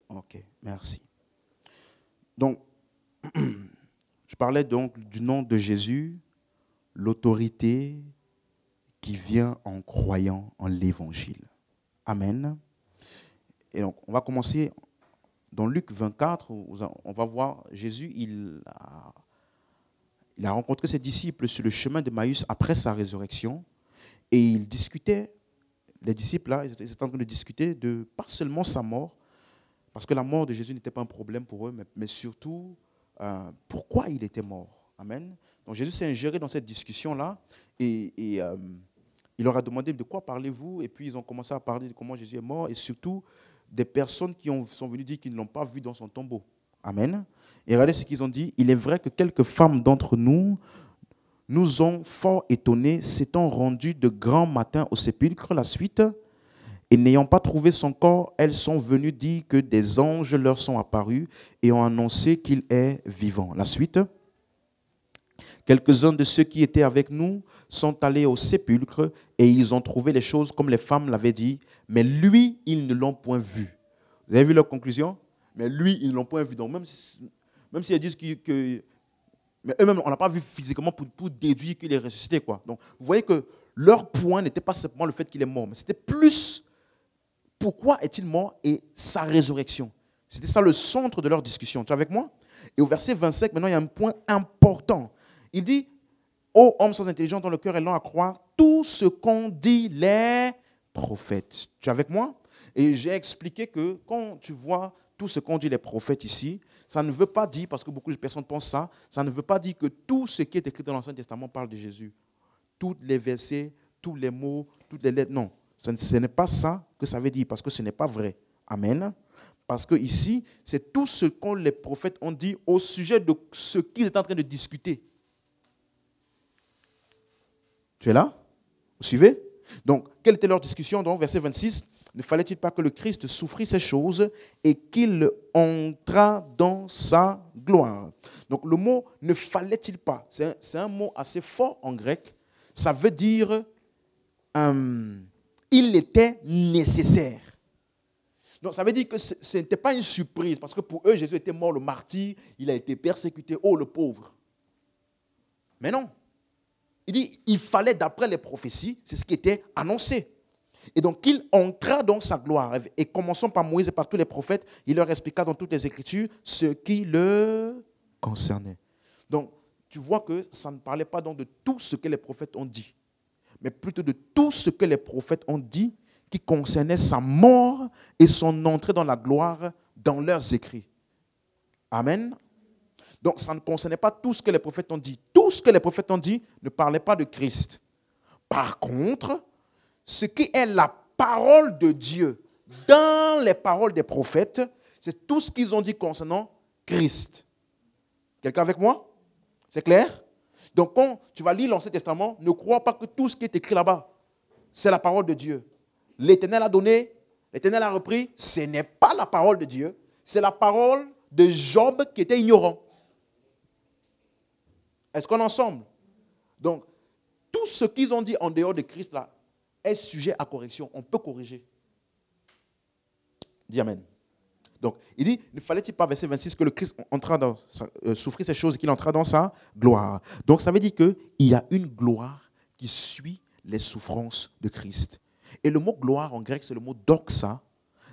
Ok, merci. Donc, je parlais donc du nom de Jésus, l'autorité qui vient en croyant en l'évangile. Amen. Et donc, on va commencer dans Luc 24, où on va voir Jésus, il a rencontré ses disciples sur le chemin de Maüs après sa résurrection, et il discutait, les disciples là, ils étaient en train de discuter de pas seulement sa mort, parce que la mort de Jésus n'était pas un problème pour eux, mais surtout pourquoi il était mort. Amen. Donc Jésus s'est ingéré dans cette discussion-là et il leur a demandé de quoi parlez-vous, et puis ils ont commencé à parler de comment Jésus est mort et surtout des personnes qui sont venues dire qu'ils ne l'ont pas vu dans son tombeau. Amen. Et regardez ce qu'ils ont dit. Il est vrai que quelques femmes d'entre nous nous ont fort étonnés, s'étant rendues de grand matin au sépulcre. La suite. Et n'ayant pas trouvé son corps, elles sont venues dire que des anges leur sont apparus et ont annoncé qu'il est vivant. La suite. Quelques-uns de ceux qui étaient avec nous sont allés au sépulcre et ils ont trouvé les choses comme les femmes l'avaient dit, mais lui, ils ne l'ont point vu. Vous avez vu leur conclusion? Mais lui, ils ne l'ont point vu. Donc même si elles disent que mais eux-mêmes, on n'a pas vu physiquement pour déduire qu'il est ressuscité, quoi. Donc vous voyez que leur point n'était pas simplement le fait qu'il est mort, mais c'était plus pourquoi est-il mort et sa résurrection. C'était ça le centre de leur discussion. Tu es avec moi? Et au verset 25, maintenant, il y a un point important. Il dit, ô homme sans intelligence dont le cœur est lent à croire tout ce qu'ont dit les prophètes. Tu es avec moi? Et j'ai expliqué que quand tu vois tout ce qu'ont dit les prophètes ici, ça ne veut pas dire, parce que beaucoup de personnes pensent ça, ça ne veut pas dire que tout ce qui est écrit dans l'Ancien Testament parle de Jésus. Tous les versets, tous les mots, toutes les lettres, non. Ce n'est pas ça que ça veut dire, parce que ce n'est pas vrai. Amen. Parce que ici, c'est tout ce que les prophètes ont dit au sujet de ce qu'ils étaient en train de discuter. Tu es là? Vous suivez? Donc, quelle était leur discussion? Donc, verset 26, ne fallait-il pas que le Christ souffrit ces choses et qu'il entrât dans sa gloire? Donc, le mot ne fallait-il pas, c'est un mot assez fort en grec. Ça veut dire il était nécessaire. Donc, ça veut dire que ce n'était pas une surprise, parce que pour eux, Jésus était mort le martyr, il a été persécuté, oh le pauvre. Mais non. Il dit, il fallait, d'après les prophéties, c'est ce qui était annoncé. Et donc, il entra dans sa gloire. Et commençons par Moïse et par tous les prophètes, il leur expliqua dans toutes les Écritures ce qui le concernait. Donc, tu vois que ça ne parlait pas donc de tout ce que les prophètes ont dit, mais plutôt de tout ce que les prophètes ont dit qui concernait sa mort et son entrée dans la gloire dans leurs écrits. Amen. Donc, ça ne concernait pas tout ce que les prophètes ont dit. Tout ce que les prophètes ont dit ne parlait pas de Christ. Par contre, ce qui est la parole de Dieu dans les paroles des prophètes, c'est tout ce qu'ils ont dit concernant Christ. Quelqu'un avec moi? C'est clair? Donc, quand tu vas lire l'Ancien Testament, ne crois pas que tout ce qui est écrit là-bas, c'est la parole de Dieu. L'Éternel a donné, l'Éternel a repris, ce n'est pas la parole de Dieu, c'est la parole de Job qui était ignorant. Est-ce qu'on est ensemble? Donc, tout ce qu'ils ont dit en dehors de Christ là est sujet à correction. On peut corriger. Dis Amen. Donc, il dit, ne fallait-il pas, verset 26, que le Christ souffrit ces choses et qu'il entra dans sa gloire. Donc, ça veut dire qu'il y a une gloire qui suit les souffrances de Christ. Et le mot gloire en grec, c'est le mot doxa.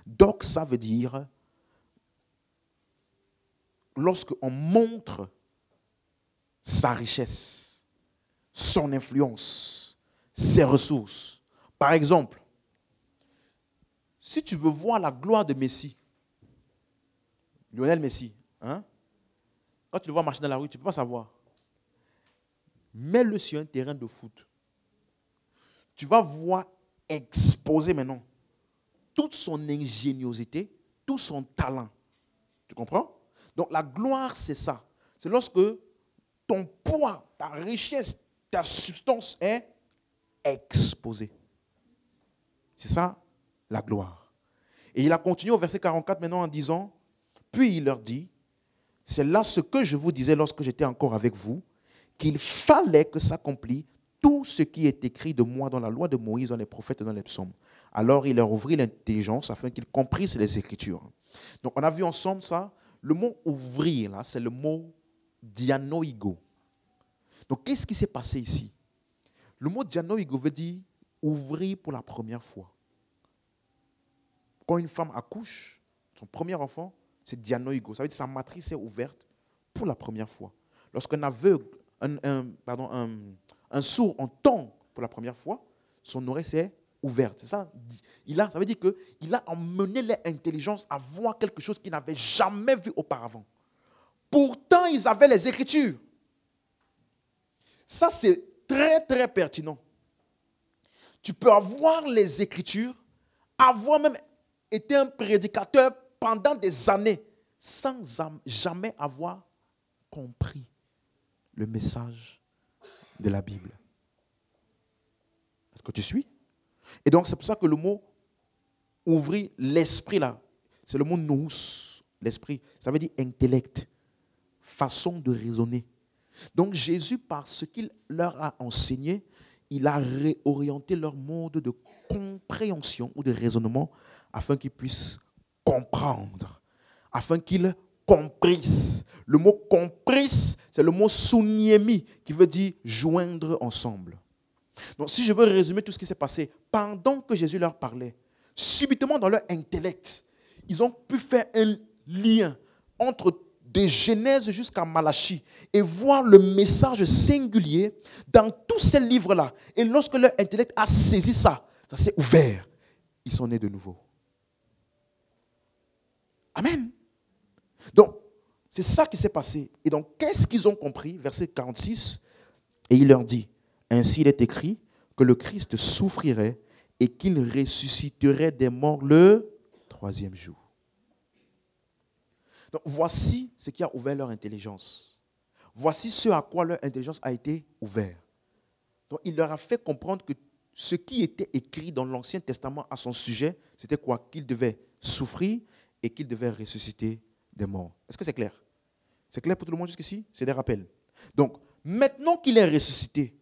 Doxa veut dire lorsqu'on montre sa richesse, son influence, ses ressources. Par exemple, si tu veux voir la gloire de Messi, Lionel Messi, hein, quand tu le vois marcher dans la rue, tu ne peux pas savoir. Mets-le sur un terrain de foot. Tu vas voir exposer maintenant toute son ingéniosité, tout son talent. Tu comprends? Donc la gloire, c'est ça. C'est lorsque ton poids, ta richesse, ta substance est exposée. C'est ça, la gloire. Et il a continué au verset 44 maintenant en disant, puis il leur dit, c'est là ce que je vous disais lorsque j'étais encore avec vous, qu'il fallait que s'accomplisse tout ce qui est écrit de moi dans la loi de Moïse, dans les prophètes et dans les psaumes. Alors il leur ouvrit l'intelligence afin qu'ils comprissent les Écritures. Donc, on a vu ensemble ça. Le mot ouvrir, là, c'est le mot dianoigo. Donc, qu'est-ce qui s'est passé ici? Le mot dianoigo veut dire ouvrir pour la première fois. Quand une femme accouche, son premier enfant, c'est dianoigo. Ça veut dire que sa matrice est ouverte pour la première fois. Lorsqu'un aveugle, un sourd entend pour la première fois, son oreille s'est ouverte. C'est ça. Ça veut dire qu'il a emmené l'intelligence à voir quelque chose qu'ils n'avaient jamais vu auparavant. Pourtant, ils avaient les Écritures. Ça, c'est très, très pertinent. Tu peux avoir les Écritures, avoir même été un prédicateur pendant des années, sans jamais avoir compris le message de la Bible. Est-ce que tu suis? Et donc, c'est pour ça que le mot ouvrir l'esprit, là, c'est le mot nous, l'esprit. Ça veut dire intellect, façon de raisonner. Donc, Jésus, par ce qu'il leur a enseigné, il a réorienté leur mode de compréhension ou de raisonnement afin qu'ils puissent comprendre, afin qu'ils comprissent. Le mot comprissent, c'est le mot suniemi qui veut dire joindre ensemble. Donc, si je veux résumer tout ce qui s'est passé, pendant que Jésus leur parlait, subitement dans leur intellect, ils ont pu faire un lien entre de Genèse jusqu'à Malachie et voir le message singulier dans tous ces livres-là. Et lorsque leur intellect a saisi ça, ça s'est ouvert. Ils sont nés de nouveau. Amen. Donc, c'est ça qui s'est passé. Et donc, qu'est-ce qu'ils ont compris? Verset 46. Et il leur dit, ainsi il est écrit que le Christ souffrirait et qu'il ressusciterait des morts le 3e jour. Donc, voici ce qui a ouvert leur intelligence. Voici ce à quoi leur intelligence a été ouverte. Donc, il leur a fait comprendre que ce qui était écrit dans l'Ancien Testament à son sujet, c'était quoi? Qu'il devait souffrir et qu'il devait ressusciter des morts. Est-ce que c'est clair? C'est clair pour tout le monde jusqu'ici? C'est des rappels. Donc, maintenant qu'il est ressuscité,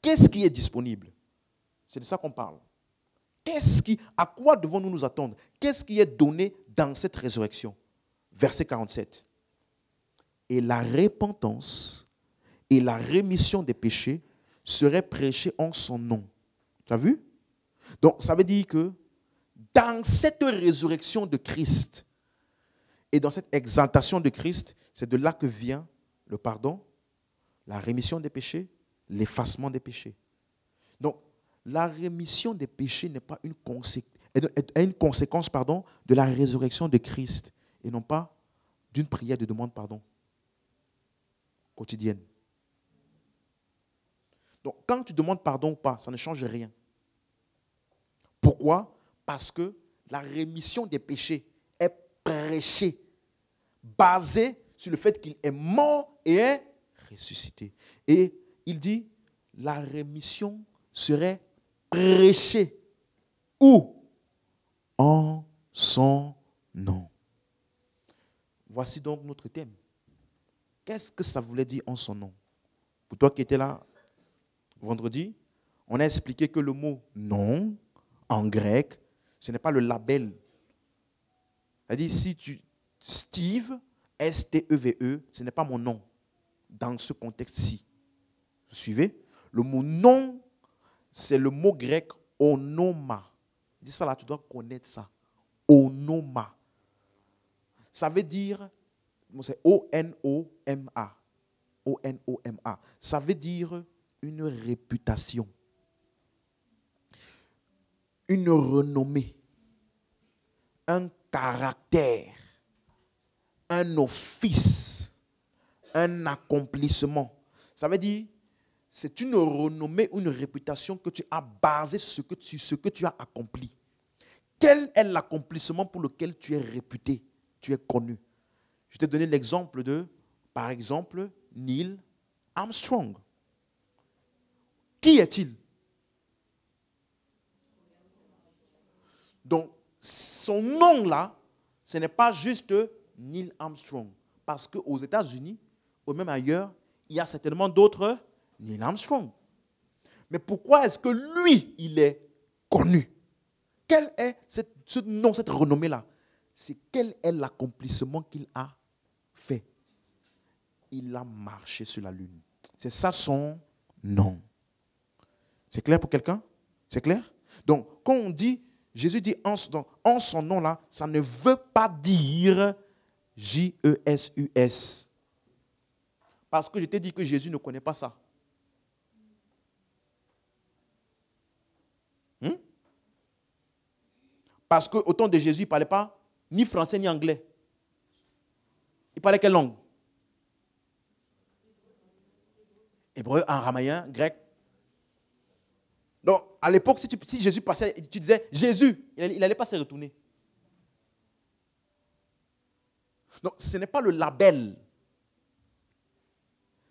qu'est-ce qui est disponible? C'est de ça qu'on parle. À quoi devons-nous nous attendre? Qu'est-ce qui est donné dans cette résurrection? Verset 47. Et la repentance et la rémission des péchés seraient prêchées en son nom. Tu as vu? Donc, ça veut dire que dans cette résurrection de Christ et dans cette exaltation de Christ, c'est de là que vient le pardon, la rémission des péchés, l'effacement des péchés. Donc, la rémission des péchés n'est pas une conséquence de la résurrection de Christ et non pas d'une prière de demande pardon quotidienne. Donc, quand tu demandes pardon ou pas, ça ne change rien. Pourquoi? Parce que la rémission des péchés est prêchée, basée sur le fait qu'il est mort et est ressuscité. Et il dit, la rémission serait prêchée. Où? En son nom. Voici donc notre thème. Qu'est-ce que ça voulait dire en son nom? Pour toi qui étais là vendredi, on a expliqué que le mot nom, en grec, ce n'est pas le label. C'est-à-dire, si tu Steve, S-T-E-V-E, ce n'est pas mon nom dans ce contexte-ci. Vous suivez? Le mot nom, c'est le mot grec onoma. Dis ça là, tu dois connaître ça. Onoma. Ça veut dire, c'est O-N-O-M-A. O-N-O-M-A. Ça veut dire une réputation, une renommée, un caractère, un office, un accomplissement. Ça veut dire, c'est une renommée, une réputation que tu as basée sur ce que tu as accompli. Quel est l'accomplissement pour lequel tu es réputé, tu es connu? Je t'ai donné l'exemple de, par exemple, Neil Armstrong. Qui est-il? Donc, son nom là, ce n'est pas juste Neil Armstrong. Parce qu'aux États-Unis, ou même ailleurs, il y a certainement d'autres Neil Armstrong. Mais pourquoi est-ce que lui, il est connu? Quel est ce nom, cette renommée-là? c'est quel est l'accomplissement qu'il a fait. Il a marché sur la lune. C'est ça son nom. C'est clair pour quelqu'un? C'est clair? Donc, quand on dit, Jésus dit en son nom là, ça ne veut pas dire J-E-S-U-S. Parce que je t'ai dit que Jésus ne connaît pas ça. Parce qu'au temps de Jésus, il ne parlait pas ni français ni anglais. Il parlait quelle langue? Hébreu, araméen, grec. Donc, à l'époque, si Jésus passait, tu disais Jésus, il n'allait pas se retourner. Donc, ce n'est pas le label.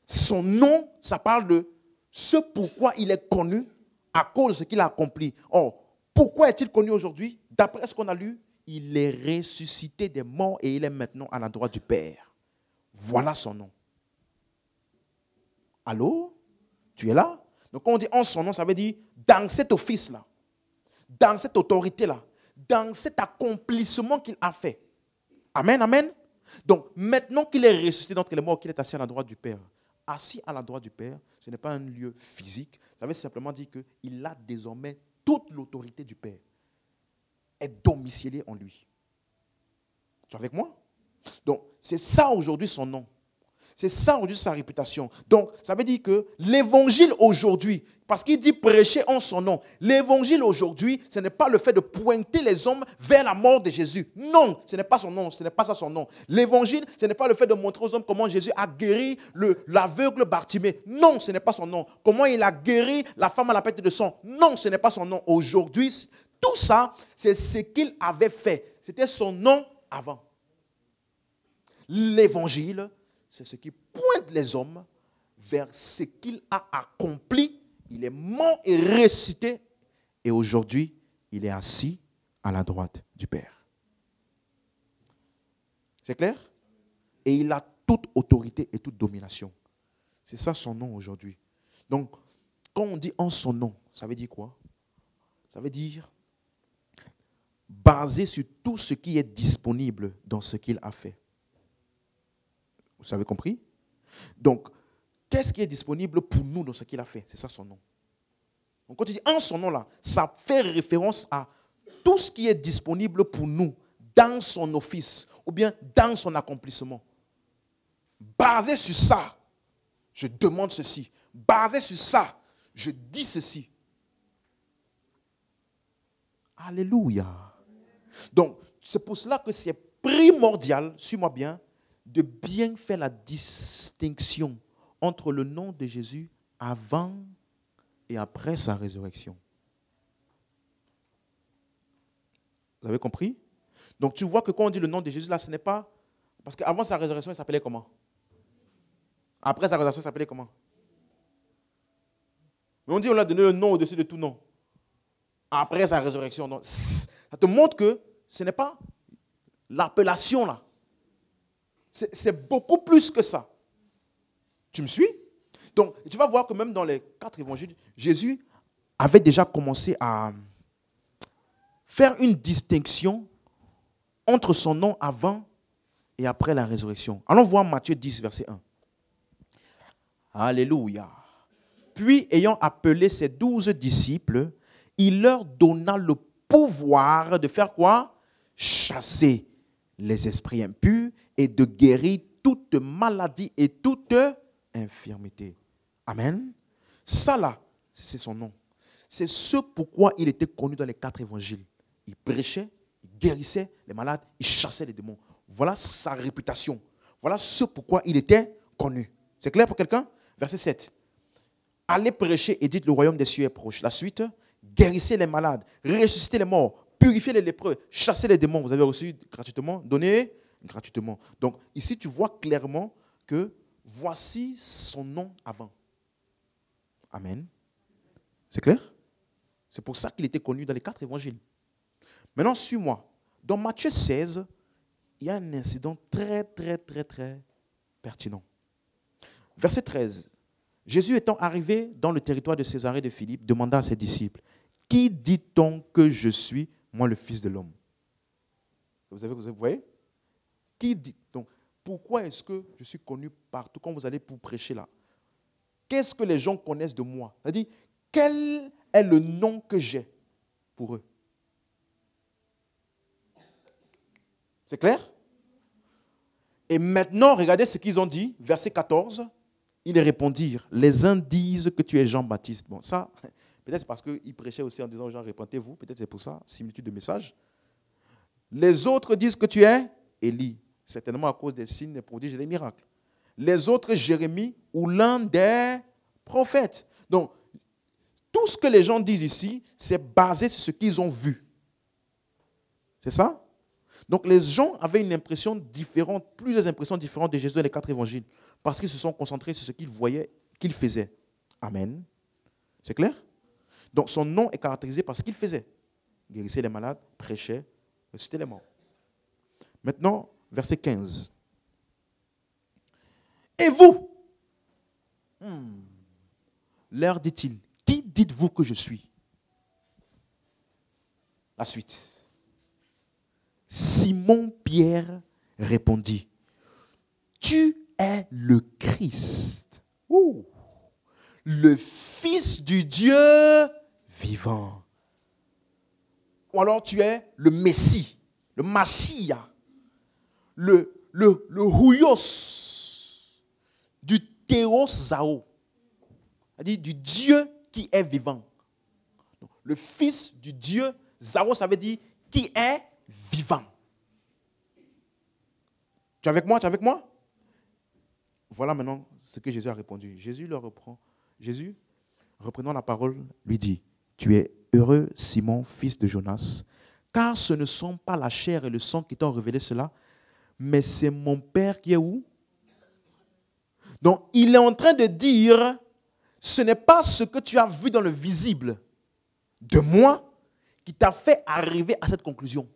Son nom, ça parle de ce pourquoi il est connu à cause de ce qu'il a accompli. Or, pourquoi est-il connu aujourd'hui? D'après ce qu'on a lu, il est ressuscité des morts et il est maintenant à la droite du Père. Voilà son nom. Allô? Tu es là? Donc, quand on dit en son nom, ça veut dire dans cet office-là, dans cette autorité-là, dans cet accomplissement qu'il a fait. Amen, amen. Donc, maintenant qu'il est ressuscité d'entre les morts, qu'il est assis à la droite du Père. Assis à la droite du Père, ce n'est pas un lieu physique. Ça veut simplement dire qu'il a désormais toute l'autorité du Père. Est domicilié en lui. Tu es avec moi? Donc, c'est ça aujourd'hui son nom. C'est ça aujourd'hui sa réputation. Donc, ça veut dire que l'évangile aujourd'hui, parce qu'il dit prêcher en son nom, l'évangile aujourd'hui, ce n'est pas le fait de pointer les hommes vers la mort de Jésus. Non, ce n'est pas son nom, ce n'est pas ça son nom. L'évangile, ce n'est pas le fait de montrer aux hommes comment Jésus a guéri l'aveugle Bartimée. Non, ce n'est pas son nom. Comment il a guéri la femme à la perte de sang. Non, ce n'est pas son nom. Aujourd'hui, tout ça, c'est ce qu'il avait fait. C'était son nom avant. L'évangile, c'est ce qui pointe les hommes vers ce qu'il a accompli. Il est mort et ressuscité. Et aujourd'hui, il est assis à la droite du Père. C'est clair? Et il a toute autorité et toute domination. C'est ça son nom aujourd'hui. Donc, quand on dit en son nom, ça veut dire quoi? Ça veut dire basé sur tout ce qui est disponible dans ce qu'il a fait. Vous avez compris? Donc, qu'est-ce qui est disponible pour nous dans ce qu'il a fait? C'est ça son nom. Donc, quand tu dis en son nom là, ça fait référence à tout ce qui est disponible pour nous dans son office ou bien dans son accomplissement. Basé sur ça, je demande ceci. Basé sur ça, je dis ceci. Alléluia. Donc, c'est pour cela que c'est primordial, suis-moi bien, de bien faire la distinction entre le nom de Jésus avant et après sa résurrection. Vous avez compris? Donc tu vois que quand on dit le nom de Jésus, là, ce n'est pas... Parce qu'avant sa résurrection, il s'appelait comment? Après sa résurrection, il s'appelait comment? Mais on dit on lui a donné le nom au-dessus de tout nom. Après sa résurrection. Donc, ça te montre que ce n'est pas l'appellation là. C'est beaucoup plus que ça. Tu me suis? Donc, tu vas voir que même dans les 4 évangiles, Jésus avait déjà commencé à faire une distinction entre son nom avant et après la résurrection. Allons voir Matthieu 10, verset 1. Alléluia. Puis, ayant appelé ses 12 disciples, il leur donna le pouvoir de faire quoi? Chasser les esprits impurs et de guérir toute maladie et toute infirmité. Amen. Ça là, c'est son nom. C'est ce pourquoi il était connu dans les 4 évangiles. Il prêchait, il guérissait les malades, il chassait les démons. Voilà sa réputation. Voilà ce pourquoi il était connu. C'est clair pour quelqu'un? Verset 7. Allez prêcher et dites le royaume des cieux est proche. La suite, guérissez les malades, ressuscitez les morts, purifiez les lépreux, chassez les démons. Vous avez reçu gratuitement, donné gratuitement. Donc ici, tu vois clairement que voici son nom avant. Amen. C'est clair? C'est pour ça qu'il était connu dans les 4 évangiles. Maintenant, suis-moi. Dans Matthieu 16, il y a un incident très pertinent. Verset 13. Jésus étant arrivé dans le territoire de Césarée de Philippe, demanda à ses disciples, « Qui dit-on que je suis, moi le Fils de l'homme ?» Vous voyez? Qui dit? Donc, pourquoi est-ce que je suis connu partout quand vous allez pour prêcher là? Qu'est-ce que les gens connaissent de moi? C'est-à-dire, quel est le nom que j'ai pour eux? C'est clair? Et maintenant, regardez ce qu'ils ont dit, verset 14. Ils répondirent, les uns disent que tu es Jean-Baptiste. Bon, ça, peut-être parce qu'ils prêchaient aussi en disant, Jean, répentez-vous. Peut-être c'est pour ça, similitude de message. Les autres disent que tu es Élie, certainement à cause des signes, des prodiges et des miracles. Les autres, Jérémie ou l'un des prophètes. Donc, tout ce que les gens disent ici, c'est basé sur ce qu'ils ont vu. C'est ça? Donc, les gens avaient une impression différente, plusieurs impressions différentes de Jésus dans les 4 évangiles, parce qu'ils se sont concentrés sur ce qu'ils voyaient, qu'il faisait. Amen. C'est clair? Donc, son nom est caractérisé par ce qu'il faisait. Guérissait les malades, prêchait, ressuscitait les morts. Maintenant, verset 15. Et vous, leur dit-il, qui dites-vous que je suis? La suite. Simon-Pierre répondit, tu es le Christ, le Fils du Dieu vivant. Ou alors tu es le Messie, le Machia, le Huios du Théos Zao, c'est-à-dire du Dieu qui est vivant. Donc, le Fils du Dieu Zao, ça veut dire qui est vivant. Tu es avec moi? Tu es avec moi? Voilà maintenant ce que Jésus a répondu. Jésus, reprenant la parole, lui dit, tu es heureux, Simon, fils de Jonas, car ce ne sont pas la chair et le sang qui t'ont révélé cela, mais c'est mon Père qui est où? Donc, il est en train de dire, ce n'est pas ce que tu as vu dans le visible de moi qui t'a fait arriver à cette conclusion.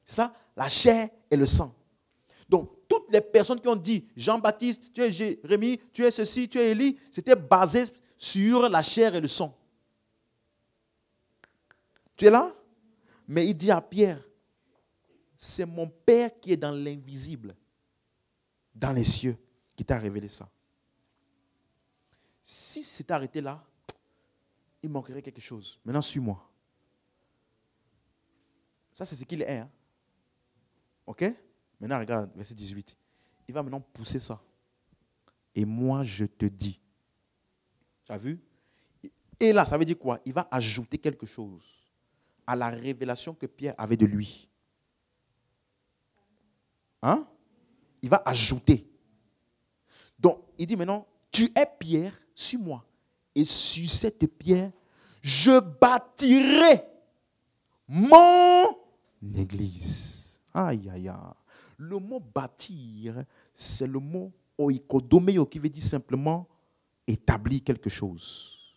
C'est ça, la chair et le sang. Donc, toutes les personnes qui ont dit Jean-Baptiste, tu es Jérémie, tu es ceci, tu es Élie, c'était basé sur la chair et le sang. Tu es là? Mais il dit à Pierre, c'est mon Père qui est dans l'invisible, dans les cieux, qui t'a révélé ça. Si c'était arrêté là, il manquerait quelque chose. Maintenant, suis-moi. Ça, c'est ce qu'il est. Hein? OK? Maintenant, regarde, verset 18. Il va maintenant pousser ça. Et moi, je te dis. Tu as vu? Et là, ça veut dire quoi? Il va ajouter quelque chose à la révélation que Pierre avait de lui. Hein? Il va ajouter. Donc, il dit maintenant, tu es Pierre, suis-moi. Et sur cette pierre, je bâtirai mon église. Aïe, aïe, aïe. Le mot bâtir, c'est le mot oikodomeo qui veut dire simplement établir quelque chose.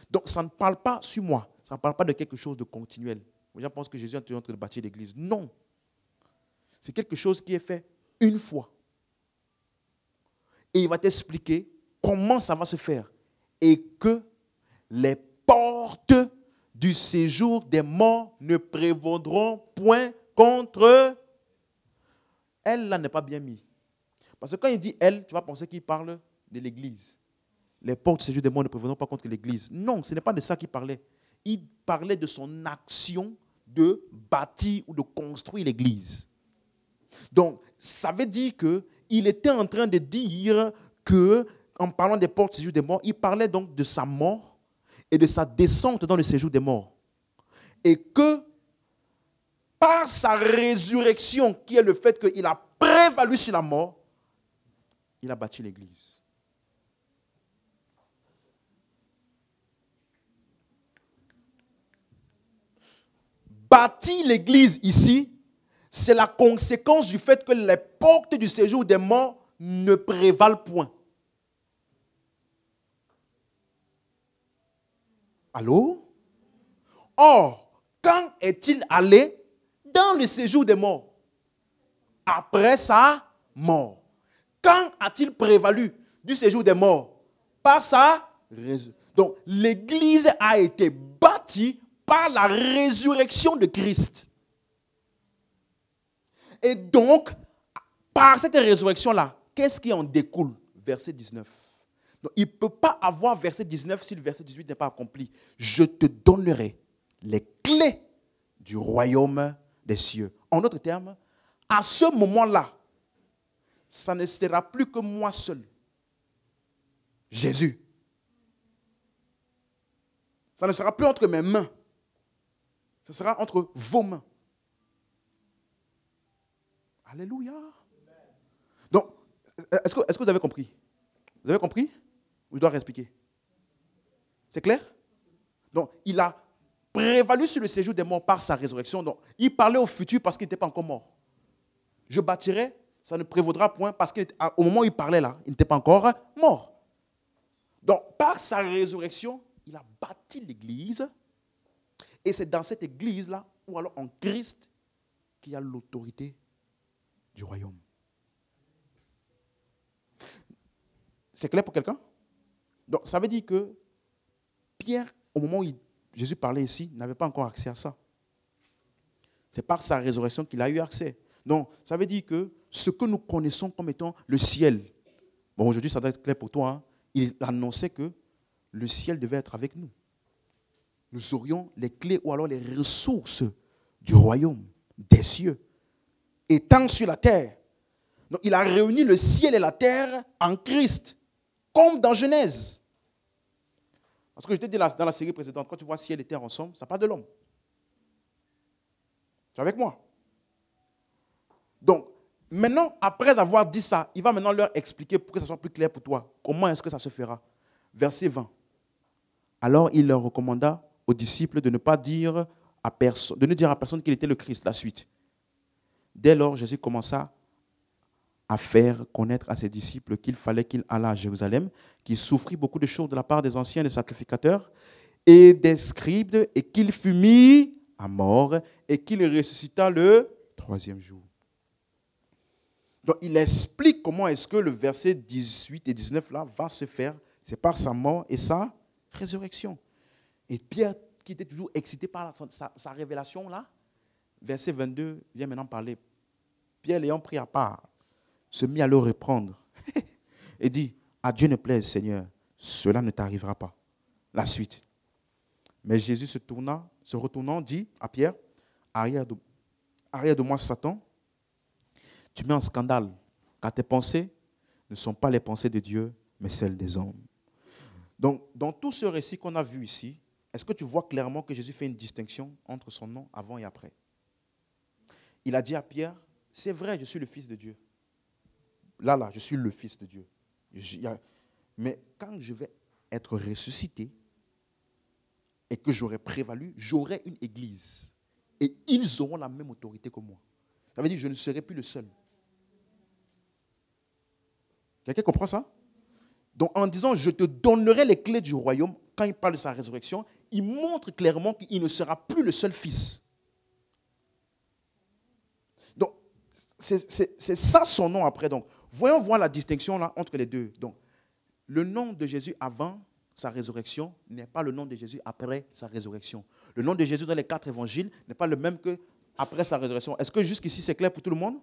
Donc, ça ne parle pas sur moi. Ça ne parle pas de quelque chose de continuel. Les gens pensent que Jésus est en train de bâtir l'église. Non. C'est quelque chose qui est fait une fois. Et il va t'expliquer comment ça va se faire. Et que les portes du séjour des morts ne prévaudront point contre. Elle, là, n'est pas bien mis. Parce que quand il dit elle, tu vas penser qu'il parle de l'église. Les portes du séjour des morts ne prévaudront pas contre l'église. Non, ce n'est pas de ça qu'il parlait. Il parlait de son action de bâtir ou de construire l'église. Donc, ça veut dire qu'il était en train de dire que, en parlant des portes du séjour des morts, il parlait donc de sa mort et de sa descente dans le séjour des morts. Et que, par sa résurrection, qui est le fait qu'il a prévalu sur la mort, il a bâti l'église. Bâtir l'église ici, c'est la conséquence du fait que les portes du séjour des morts ne prévalent point. Allô? Or, quand est-il allé dans le séjour des morts? Après sa mort. Quand a-t-il prévalu du séjour des morts? Par sa résurrection. Donc, l'église a été bâtie par la résurrection de Christ. Et donc, par cette résurrection-là, qu'est-ce qui en découle? Verset 19. Donc, il ne peut pas avoir verset 19 si le verset 18 n'est pas accompli. Je te donnerai les clés du royaume des cieux. En d'autres termes, à ce moment-là, ça ne sera plus que moi seul. Jésus. Ça ne sera plus entre mes mains. Ce sera entre vos mains. Alléluia. Donc, est-ce que vous avez compris? Vous avez compris? Ou je dois réexpliquer? C'est clair? Donc, il a prévalu sur le séjour des morts par sa résurrection. Donc, il parlait au futur parce qu'il n'était pas encore mort. Je bâtirai, ça ne prévaudra point parce qu'au moment où il parlait là, il n'était pas encore mort. Donc, par sa résurrection, il a bâti l'Église. Et c'est dans cette Église-là, ou alors en Christ, qu'il y a l'autorité du royaume. C'est clair pour quelqu'un? Donc, ça veut dire que Pierre, au moment où Jésus parlait ici, n'avait pas encore accès à ça. C'est par sa résurrection qu'il a eu accès. Donc, ça veut dire que ce que nous connaissons comme étant le ciel, bon, aujourd'hui, ça doit être clair pour toi, hein, il annonçait que le ciel devait être avec nous. Nous aurions les clés ou alors les ressources du royaume, des cieux, étant sur la terre. Donc, il a réuni le ciel et la terre en Christ, comme dans Genèse. Parce que je t'ai dit dans la série précédente, quand tu vois ciel et terre ensemble, ça parle de l'homme. Tu es avec moi? Donc, maintenant, après avoir dit ça, il va maintenant leur expliquer pour que ça soit plus clair pour toi. Comment est-ce que ça se fera? Verset 20. Alors, il leur recommanda aux disciples de ne pas dire à personne, de ne dire à personne qu'il était le Christ. La suite. Dès lors, Jésus commença à faire connaître à ses disciples qu'il fallait qu'il allât à Jérusalem, qu'il souffrit beaucoup de choses de la part des anciens, des sacrificateurs et des scribes, et qu'il fut mis à mort et qu'il ressuscita le troisième jour. Donc, il explique comment est-ce que le verset 18 et 19 là va se faire. C'est par sa mort et sa résurrection. Et Pierre, qui était toujours excité par sa révélation là, verset 22, vient maintenant parler. Pierre, l'ayant pris à part, se mit à le reprendre et dit, à Dieu ne plaise, Seigneur, cela ne t'arrivera pas. La suite. Mais Jésus se retournant, dit à Pierre, arrière de moi, Satan, tu mets en scandale, car tes pensées ne sont pas les pensées de Dieu, mais celles des hommes. Donc, dans tout ce récit qu'on a vu ici, est-ce que tu vois clairement que Jésus fait une distinction entre son nom avant et après? Il a dit à Pierre, c'est vrai, je suis le Fils de Dieu. Là, je suis le Fils de Dieu. Mais quand je vais être ressuscité et que j'aurai prévalu, j'aurai une église. Et ils auront la même autorité que moi. Ça veut dire que je ne serai plus le seul. Quelqu'un comprend ça? Donc en disant, je te donnerai les clés du royaume, quand il parle de sa résurrection, il montre clairement qu'il ne sera plus le seul fils. Donc, c'est ça son nom après. Donc, voyons voir la distinction là entre les deux. Donc, le nom de Jésus avant sa résurrection n'est pas le nom de Jésus après sa résurrection. Le nom de Jésus dans les 4 évangiles n'est pas le même qu'après sa résurrection. Est-ce que jusqu'ici c'est clair pour tout le monde?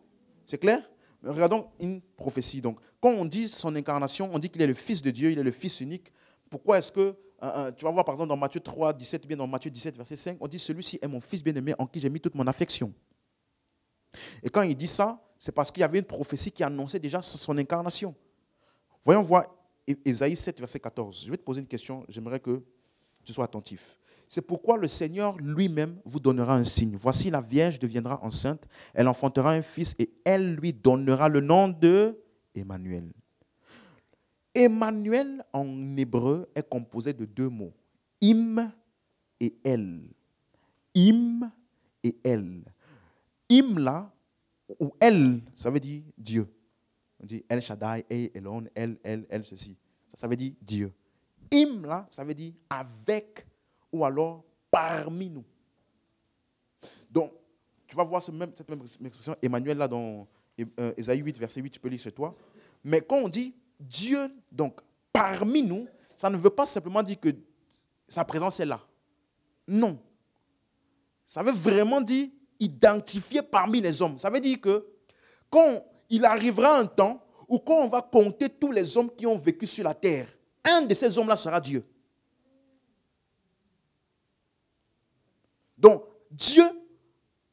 C'est clair? Regardons une prophétie. Donc, quand on dit son incarnation, on dit qu'il est le Fils de Dieu, il est le Fils unique. Pourquoi est-ce que, tu vas voir par exemple dans Matthieu 3, 17, ou bien dans Matthieu 17, verset 5, on dit, celui-ci est mon Fils bien-aimé en qui j'ai mis toute mon affection. Et quand il dit ça, c'est parce qu'il y avait une prophétie qui annonçait déjà son incarnation. Voyons voir Ésaïe 7, verset 14. Je vais te poser une question, j'aimerais que tu sois attentif. C'est pourquoi le Seigneur lui-même vous donnera un signe. Voici, la Vierge deviendra enceinte, elle enfantera un fils et elle lui donnera le nom de Emmanuel. Emmanuel en hébreu est composé de 2 mots, im et el. Im et el. Im là, ou el, ça veut dire Dieu. On dit El Shaddai, Elon, El, ceci. Ça veut dire Dieu. Im là, ça veut dire avec ou alors parmi nous. Donc, tu vas voir cette même expression, Emmanuel, là, dans Ésaïe 8, verset 8, tu peux lire chez toi. Mais quand on dit Dieu, donc, parmi nous, ça ne veut pas simplement dire que sa présence est là. Non. Ça veut vraiment dire identifié parmi les hommes. Ça veut dire que quand il arrivera un temps où quand on va compter tous les hommes qui ont vécu sur la terre, un de ces hommes-là sera Dieu. Donc, Dieu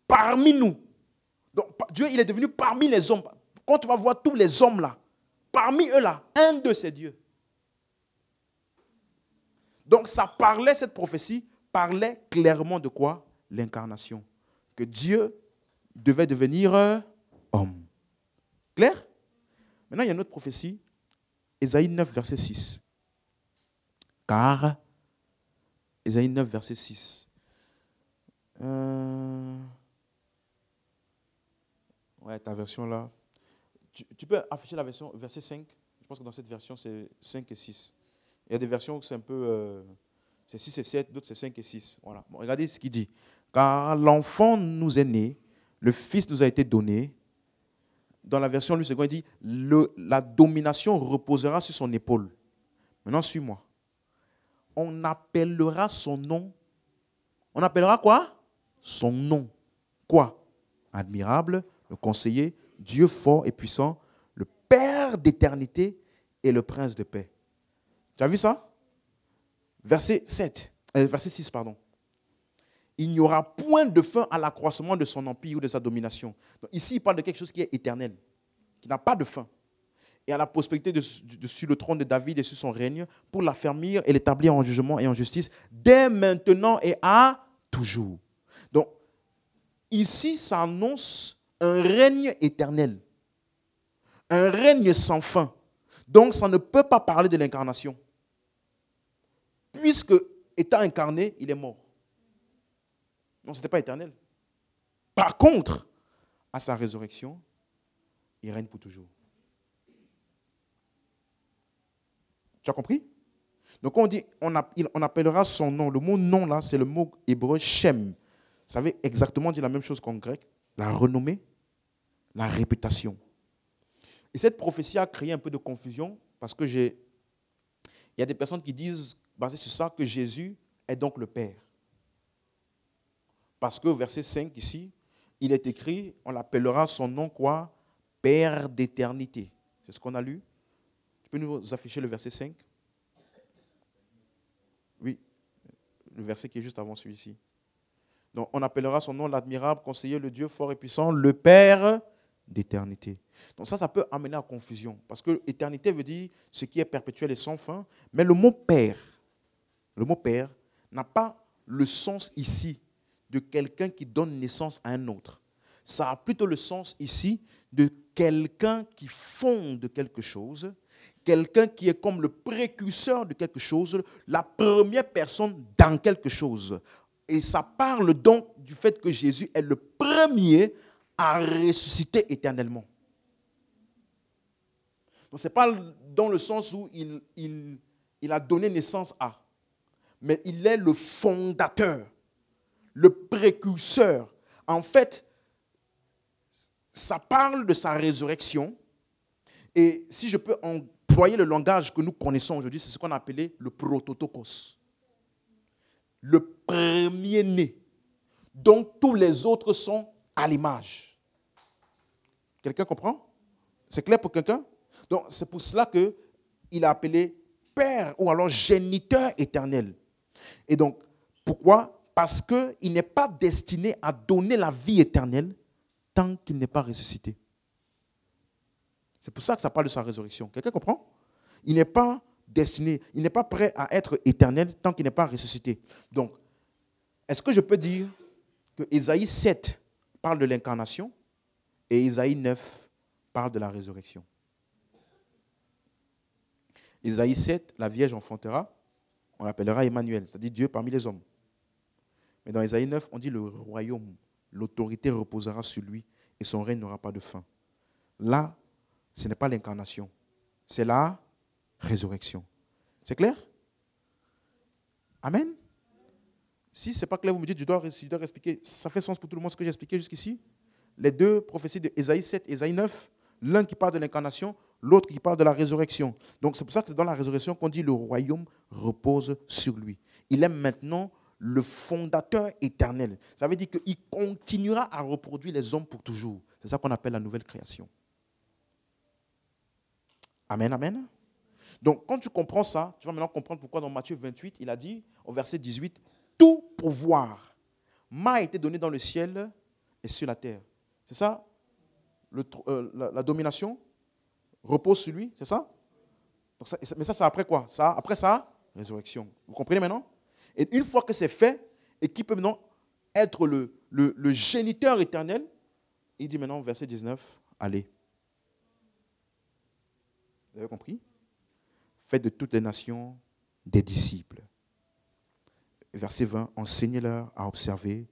parmi nous. Donc, Dieu, il est devenu parmi les hommes. Quand tu vas voir tous les hommes là, parmi eux là, un d'eux c'est Dieu. Donc, ça parlait, cette prophétie parlait clairement de quoi? L'incarnation. Que Dieu devait devenir homme. Clair? Maintenant, il y a une autre prophétie. Ésaïe 9, verset 6. Car, Ésaïe 9, verset 6. Ouais, ta version là. Tu peux afficher la version verset 5. Je pense que dans cette version, c'est 5 et 6. Il y a des versions où c'est un peu... c'est 6 et 7, d'autres c'est 5 et 6. Voilà. Bon, regardez ce qu'il dit. Car l'enfant nous est né, le fils nous a été donné. Dans la version lui second, il dit, la domination reposera sur son épaule. Maintenant, suis-moi. On appellera son nom. On appellera quoi? Son nom. Quoi? Admirable, le conseiller, Dieu fort et puissant, le Père d'éternité et le Prince de paix. Tu as vu ça? Verset 6, pardon. Il n'y aura point de fin à l'accroissement de son empire ou de sa domination. Donc, ici, il parle de quelque chose qui est éternel, qui n'a pas de fin. Et à la prospérité sur le trône de David et sur son règne, pour l'affermir et l'établir en jugement et en justice, dès maintenant et à toujours. Donc, ici, ça annonce un règne éternel, un règne sans fin. Donc, ça ne peut pas parler de l'incarnation. Puisque, étant incarné, il est mort. Non, ce n'était pas éternel. Par contre, à sa résurrection, il règne pour toujours. Tu as compris? Donc, on dit, on appellera son nom. Le mot nom, là, c'est le mot hébreu Shem. Ça veut exactement dire la même chose qu'en grec. La renommée, la réputation. Et cette prophétie a créé un peu de confusion parce que il y a des personnes qui disent, basé sur ça, que Jésus est donc le Père. Parce que verset 5 ici, il est écrit, on l'appellera son nom quoi? Père d'éternité. C'est ce qu'on a lu. Tu peux nous afficher le verset 5? Oui, le verset qui est juste avant celui-ci. Donc, on appellera son nom l'admirable conseiller, le Dieu fort et puissant, le Père d'éternité. Donc ça peut amener à confusion. Parce que éternité veut dire ce qui est perpétuel et sans fin. Mais le mot Père n'a pas le sens ici de quelqu'un qui donne naissance à un autre. Ça a plutôt le sens ici de quelqu'un qui fonde quelque chose, quelqu'un qui est comme le précurseur de quelque chose, la première personne dans quelque chose. Et ça parle donc du fait que Jésus est le premier à ressusciter éternellement. Donc ce n'est pas dans le sens où il a donné naissance à, mais il est le fondateur, le précurseur. En fait, ça parle de sa résurrection. Et si je peux employer le langage que nous connaissons aujourd'hui, c'est ce qu'on a appelé le prototokos. Le premier-né. Donc tous les autres sont à l'image. Quelqu'un comprend? C'est clair pour quelqu'un? Donc c'est pour cela qu'il a appelé Père ou alors géniteur éternel. Et donc, pourquoi? Parce qu'il n'est pas destiné à donner la vie éternelle tant qu'il n'est pas ressuscité. C'est pour ça que ça parle de sa résurrection. Quelqu'un comprend? Il n'est pas destiné, il n'est pas prêt à être éternel tant qu'il n'est pas ressuscité. Donc, est-ce que je peux dire que Ésaïe 7 parle de l'incarnation et Ésaïe 9 parle de la résurrection? Ésaïe 7, la Vierge enfantera, on l'appellera Emmanuel, c'est-à-dire Dieu parmi les hommes. Mais dans Ésaïe 9, on dit le royaume, l'autorité reposera sur lui et son règne n'aura pas de fin. Là, ce n'est pas l'incarnation, c'est la résurrection. C'est clair? Amen? Si ce n'est pas clair, vous me dites, je dois expliquer. Ça fait sens pour tout le monde ce que j'ai expliqué jusqu'ici? Les deux prophéties de Ésaïe 7 et Ésaïe 9, l'un qui parle de l'incarnation, l'autre qui parle de la résurrection. Donc c'est pour ça que c'est dans la résurrection qu'on dit le royaume repose sur lui. Il est maintenant le fondateur éternel. Ça veut dire qu'il continuera à reproduire les hommes pour toujours. C'est ça qu'on appelle la nouvelle création. Amen, amen. Donc, quand tu comprends ça, tu vas maintenant comprendre pourquoi dans Matthieu 28, il a dit, au verset 18, « Tout pouvoir m'a été donné dans le ciel et sur la terre. » C'est ça? La domination repose sur lui, c'est ça? Donc mais ça, c'est après quoi? Après ça, résurrection. Vous comprenez maintenant? Et une fois que c'est fait, et qui peut maintenant être le géniteur éternel, il dit maintenant, verset 19, allez. Vous avez compris? Faites de toutes les nations des disciples. Verset 20, enseignez-leur à observer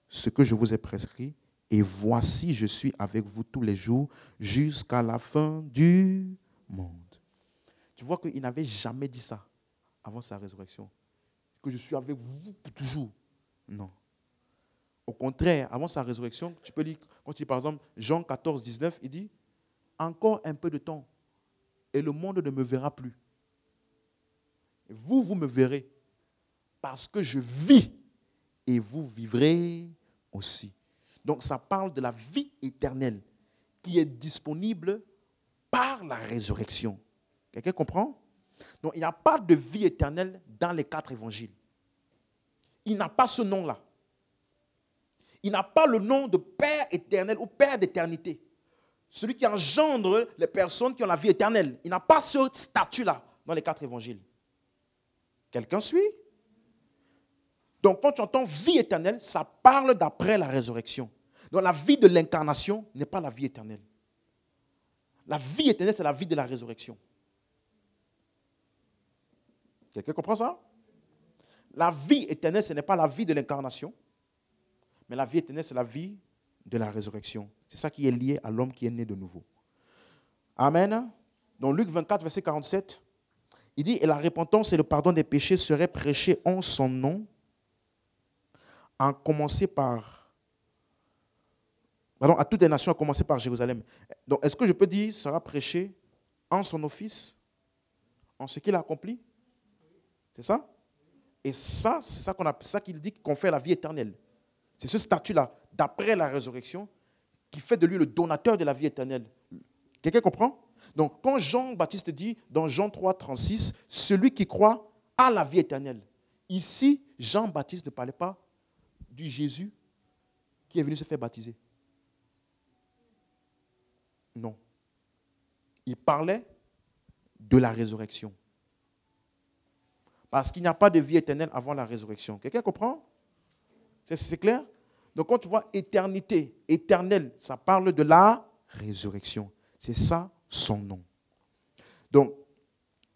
ce que je vous ai prescrit, et voici, je suis avec vous tous les jours jusqu'à la fin du monde. Tu vois qu'il n'avait jamais dit ça avant sa résurrection. Que je suis avec vous pour toujours. Non. Au contraire, avant sa résurrection, tu peux lire, quand tu dis par exemple Jean 14, 19, il dit, encore un peu de temps, et le monde ne me verra plus. Vous me verrez, parce que je vis, et vous vivrez aussi. Donc ça parle de la vie éternelle qui est disponible par la résurrection. Quelqu'un comprend? Donc il n'y a pas de vie éternelle dans les 4 évangiles. Il n'a pas ce nom-là. Il n'a pas le nom de Père éternel ou Père d'éternité. Celui qui engendre les personnes qui ont la vie éternelle. Il n'a pas ce statut-là dans les 4 évangiles. Quelqu'un suit? Donc, quand tu entends vie éternelle, ça parle d'après la résurrection. Donc, la vie de l'incarnation n'est pas la vie éternelle. La vie éternelle, c'est la vie de la résurrection. Quelqu'un comprend ça? La vie éternelle, ce n'est pas la vie de l'incarnation, mais la vie éternelle, c'est la vie de la résurrection. C'est ça qui est lié à l'homme qui est né de nouveau. Amen. Dans Luc 24, verset 47, il dit, « Et la repentance et le pardon des péchés seraient prêchés en son nom, à commencer par... Pardon, à toutes les nations, à commencer par Jérusalem. » Donc, est-ce que je peux dire, sera prêché en son office, en ce qu'il a accompli? C'est ça? Et ça, c'est ça qu'il dit qu'on fait la vie éternelle. C'est ce statut-là, d'après la résurrection, qui fait de lui le donateur de la vie éternelle. Quelqu'un comprend? Donc, quand Jean-Baptiste dit, dans Jean 3, 36, celui qui croit a la vie éternelle. Ici, Jean-Baptiste ne parlait pas du Jésus qui est venu se faire baptiser. Non. Il parlait de la résurrection. Parce qu'il n'y a pas de vie éternelle avant la résurrection. Quelqu'un comprend? C'est clair? Donc quand tu vois éternité, éternelle, ça parle de la résurrection. C'est ça son nom. Donc,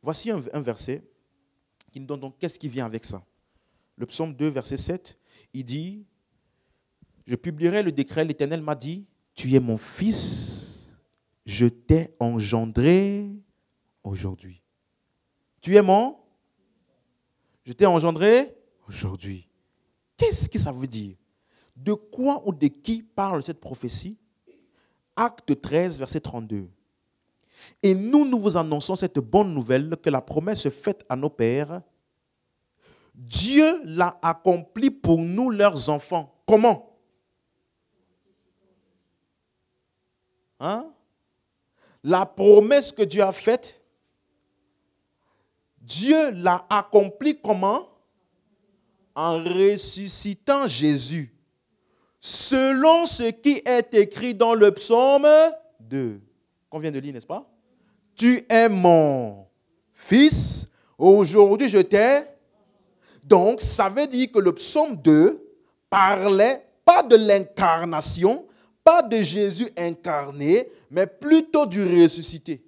voici un verset qui nous donne donc qu'est-ce qui vient avec ça. Le psaume 2, verset 7, il dit, « Je publierai le décret, l'Éternel m'a dit, tu es mon fils, je t'ai engendré aujourd'hui. » Tu es mon? Je t'ai engendré aujourd'hui. Qu'est-ce que ça veut dire? De quoi ou de qui parle cette prophétie? Acte 13, verset 32. « Et nous vous annonçons cette bonne nouvelle que la promesse faite à nos pères, Dieu l'a accomplie pour nous, leurs enfants. » Comment? Hein? La promesse que Dieu a faite, Dieu l'a accomplie comment? En ressuscitant Jésus. Selon ce qui est écrit dans le psaume 2. Qu'on vient de lire, n'est-ce pas? Tu es mon fils, aujourd'hui je t'ai. Donc, ça veut dire que le psaume 2 parlait pas de l'incarnation, pas de Jésus incarné, mais plutôt du ressuscité.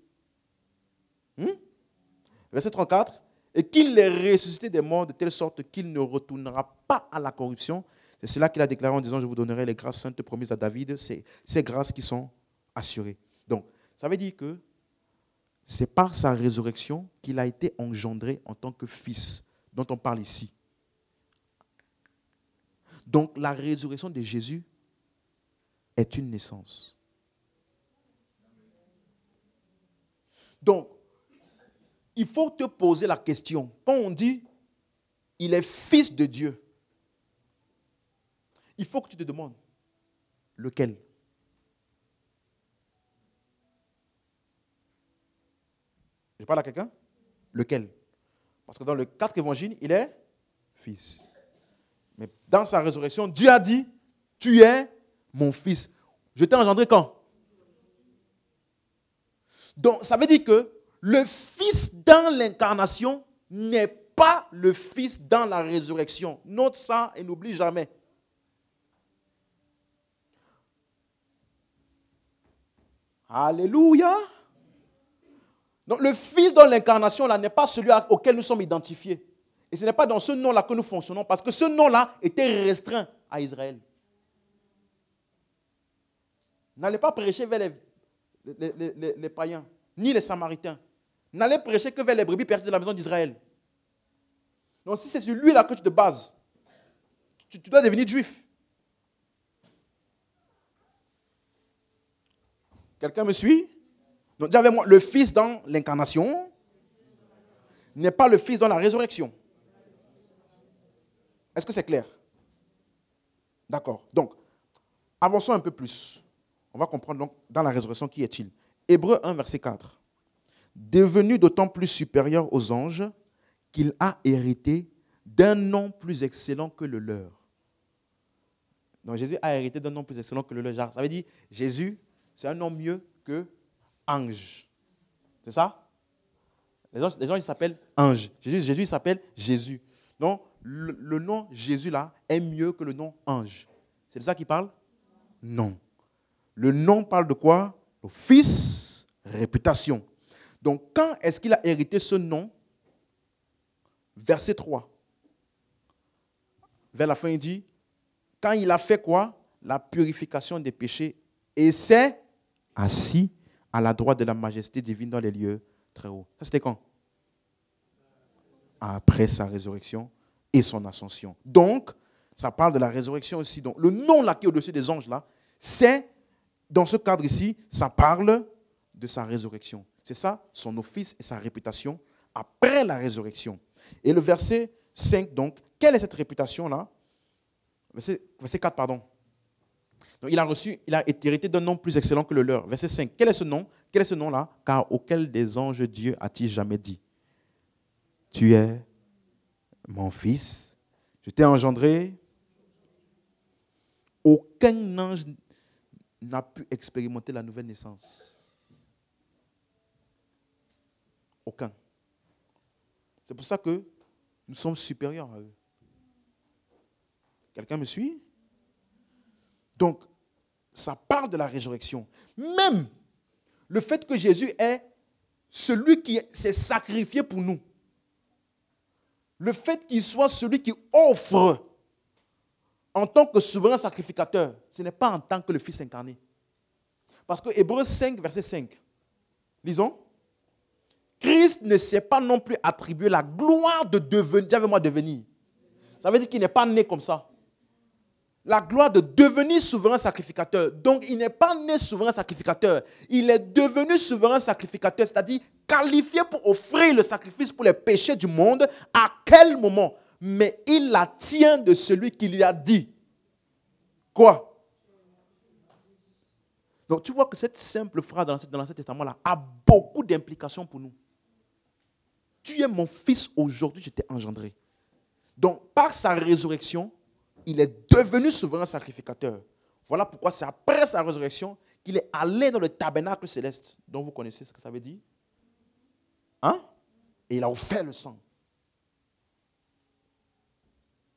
Verset 34. Et qu'il les ressuscité des morts de telle sorte qu'il ne retournera pas à la corruption. C'est cela qu'il a déclaré en disant, je vous donnerai les grâces saintes promises à David, ces grâces qui sont assurées. Donc, ça veut dire que c'est par sa résurrection qu'il a été engendré en tant que fils, dont on parle ici. Donc, la résurrection de Jésus est une naissance. Donc, il faut te poser la question. Quand on dit il est fils de Dieu. Il faut que tu te demandes, lequel? Je parle à quelqu'un? Lequel? Parce que dans le 4 évangile, il est fils. Mais dans sa résurrection, Dieu a dit, tu es mon fils. Je t'ai engendré quand? Donc, ça veut dire que le fils dans l'incarnation n'est pas le fils dans la résurrection. Note ça et n'oublie jamais. Alléluia. Donc le fils dans l'incarnation là n'est pas celui auquel nous sommes identifiés. Et ce n'est pas dans ce nom-là que nous fonctionnons, parce que ce nom-là était restreint à Israël. N'allez pas prêcher vers les païens, ni les samaritains. N'allez prêcher que vers les brebis perdues de la maison d'Israël. Donc si c'est sur lui là que tu te bases, tu dois devenir juif. Quelqu'un me suit? Donc dis avec moi, le fils dans l'incarnation n'est pas le fils dans la résurrection. Est-ce que c'est clair? D'accord. Donc, avançons un peu plus. On va comprendre donc dans la résurrection qui est-il. Hébreux 1, verset 4. Devenu d'autant plus supérieur aux anges qu'il a hérité d'un nom plus excellent que le leur. Donc Jésus a hérité d'un nom plus excellent que le leur. Ça veut dire, Jésus, c'est un nom mieux que ange. C'est ça? Les gens ils s'appellent ange. Jésus il s'appelle Jésus. Donc, le nom Jésus là est mieux que le nom ange. C'est de ça qu'il parle? Non. Le nom parle de quoi? Le fils, réputation. Donc, quand est-ce qu'il a hérité ce nom? Verset 3. Vers la fin, il dit, quand il a fait quoi? La purification des péchés. Et s'est assis à la droite de la majesté divine dans les lieux très hauts. Ça, c'était quand? Après sa résurrection et son ascension. Donc, ça parle de la résurrection aussi. Donc, le nom là qui est au-dessus des anges là, c'est, dans ce cadre ici, ça parle de sa résurrection. C'est ça, son office et sa réputation après la résurrection. Et le verset 5, donc, quelle est cette réputation là? Verset 4, pardon. Donc, il a hérité d'un nom plus excellent que le leur. Verset 5. Quel est ce nom? Quel est ce nom-là? Car auquel des anges Dieu a-t-il jamais dit? Tu es mon fils. Je t'ai engendré. Aucun ange n'a pu expérimenter la nouvelle naissance. Aucun. C'est pour ça que nous sommes supérieurs à eux. Quelqu'un me suit? Donc, ça parle de la résurrection. Même le fait que Jésus est celui qui s'est sacrifié pour nous. Le fait qu'il soit celui qui offre en tant que souverain sacrificateur, ce n'est pas en tant que le Fils incarné. Parce que Hébreux 5, verset 5, lisons. Christ ne s'est pas non plus attribué la gloire de devenir. Dis avec moi devenir. Ça veut dire qu'il n'est pas né comme ça. La gloire de devenir souverain sacrificateur. Donc, il n'est pas né souverain sacrificateur. Il est devenu souverain sacrificateur, c'est-à-dire qualifié pour offrir le sacrifice pour les péchés du monde. À quel moment? Mais il la tient de celui qui lui a dit. Quoi? Donc, tu vois que cette simple phrase dans l'Ancien Testament-là a beaucoup d'implications pour nous. Tu es mon fils, aujourd'hui je t'ai engendré. Donc, par sa résurrection, il est devenu souverain sacrificateur. Voilà pourquoi c'est après sa résurrection qu'il est allé dans le tabernacle céleste, dont vous connaissez ce que ça veut dire. Hein? Et il a offert le sang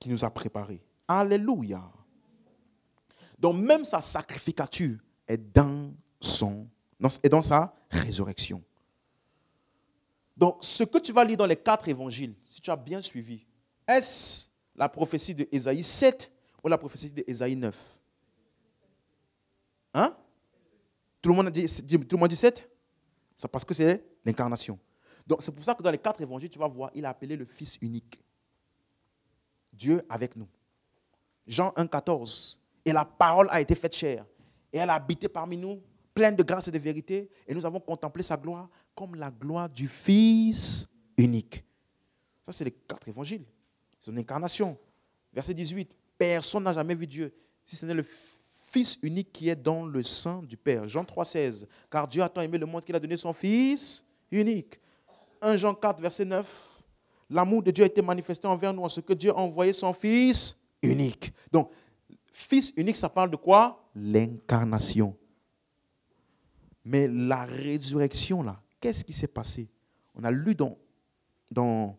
qui nous a préparés. Alléluia. Donc même sa sacrificature est dans sa résurrection. Donc ce que tu vas lire dans les 4 évangiles, si tu as bien suivi, est-ce la prophétie de Ésaïe 7 ou la prophétie de Ésaïe 9? Hein? Tout le monde dit 7? C'est parce que c'est l'incarnation. Donc c'est pour ça que dans les 4 évangiles, tu vas voir, il a appelé le Fils unique. Dieu avec nous. Jean 1, 14. Et la parole a été faite chair. Et elle a habité parmi nous, pleine de grâce et de vérité. Et nous avons contemplé sa gloire comme la gloire du Fils unique. Ça, c'est les 4 évangiles. son incarnation. Verset 18. Personne n'a jamais vu Dieu, si ce n'est le Fils unique qui est dans le sein du Père. Jean 3, 16. Car Dieu a tant aimé le monde qu'il a donné son Fils unique. 1 Jean 4, verset 9. L'amour de Dieu a été manifesté envers nous en ce que Dieu a envoyé son Fils unique. Donc, Fils unique, ça parle de quoi? L'incarnation. Mais la résurrection, là, qu'est-ce qui s'est passé? On a lu dans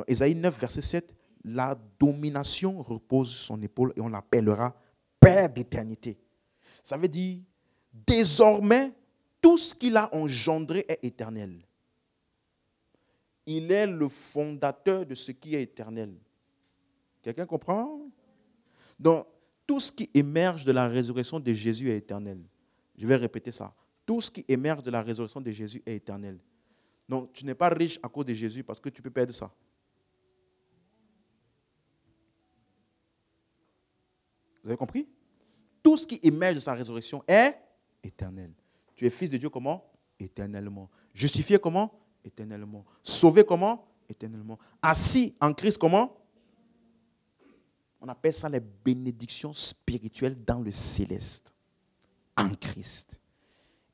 Ésaïe 9, verset 7, la domination repose sur son épaule et on l'appellera Père d'éternité. Ça veut dire, désormais, tout ce qu'il a engendré est éternel. Il est le fondateur de ce qui est éternel. Quelqu'un comprend? Donc, tout ce qui émerge de la résurrection de Jésus est éternel. Je vais répéter ça. Tout ce qui émerge de la résurrection de Jésus est éternel. Donc, tu n'es pas riche à cause de Jésus parce que tu peux perdre ça. Vous avez compris? Tout ce qui émerge de sa résurrection est éternel. Tu es fils de Dieu comment? Éternellement. Justifié comment? Éternellement. Sauvé comment? Éternellement. Assis en Christ comment? On appelle ça les bénédictions spirituelles dans le céleste. En Christ.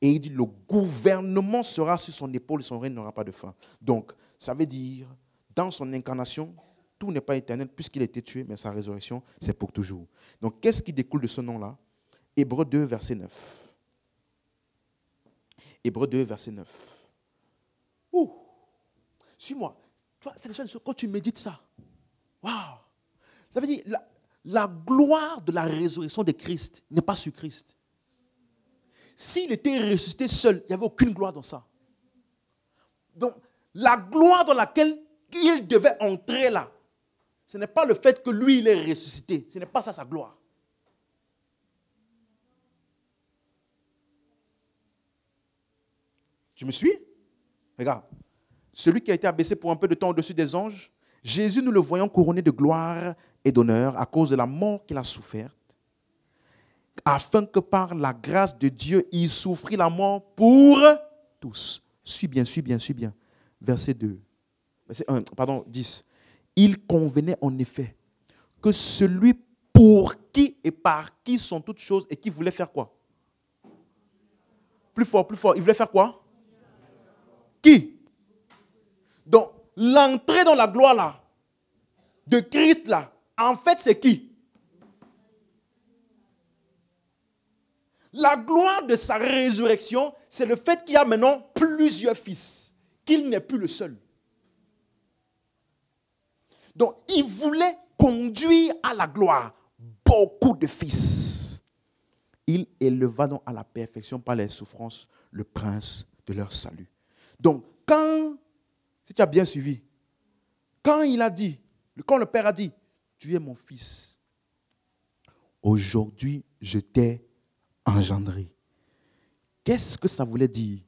Et il dit, le gouvernement sera sur son épaule et son règne n'aura pas de fin. Donc, ça veut dire, dans son incarnation, tout n'est pas éternel puisqu'il a été tué, mais sa résurrection, c'est pour toujours. Donc, qu'est-ce qui découle de ce nom-là? Hébreux 2, verset 9. Hébreux 2, verset 9. Ouh! Suis-moi. Tu vois, c'est déjà quand tu médites ça. Waouh! Ça veut dire, la gloire de la résurrection de Christ n'est pas sur Christ. S'il était ressuscité seul, il n'y avait aucune gloire dans ça. Donc, la gloire dans laquelle il devait entrer là, ce n'est pas le fait que lui, il est ressuscité. Ce n'est pas ça sa gloire. Tu me suis? Regarde. Celui qui a été abaissé pour un peu de temps au-dessus des anges, Jésus, nous le voyons couronné de gloire et d'honneur à cause de la mort qu'il a soufferte, afin que par la grâce de Dieu, il souffrit la mort pour tous. Suis bien. Verset 2. Verset 1, pardon, 10. Il convenait en effet que celui pour qui et par qui sont toutes choses et qui voulait faire quoi? Plus fort. Il voulait faire quoi? Qui? Donc, l'entrée dans la gloire là, de Christ là, en fait, c'est qui? La gloire de sa résurrection, c'est le fait qu'il y a maintenant plusieurs fils, qu'il n'est plus le seul. Donc, il voulait conduire à la gloire beaucoup de fils. Il éleva donc à la perfection par les souffrances le prince de leur salut. Donc, si tu as bien suivi, quand le Père a dit, tu es mon fils, aujourd'hui je t'ai engendré. Qu'est-ce que ça voulait dire?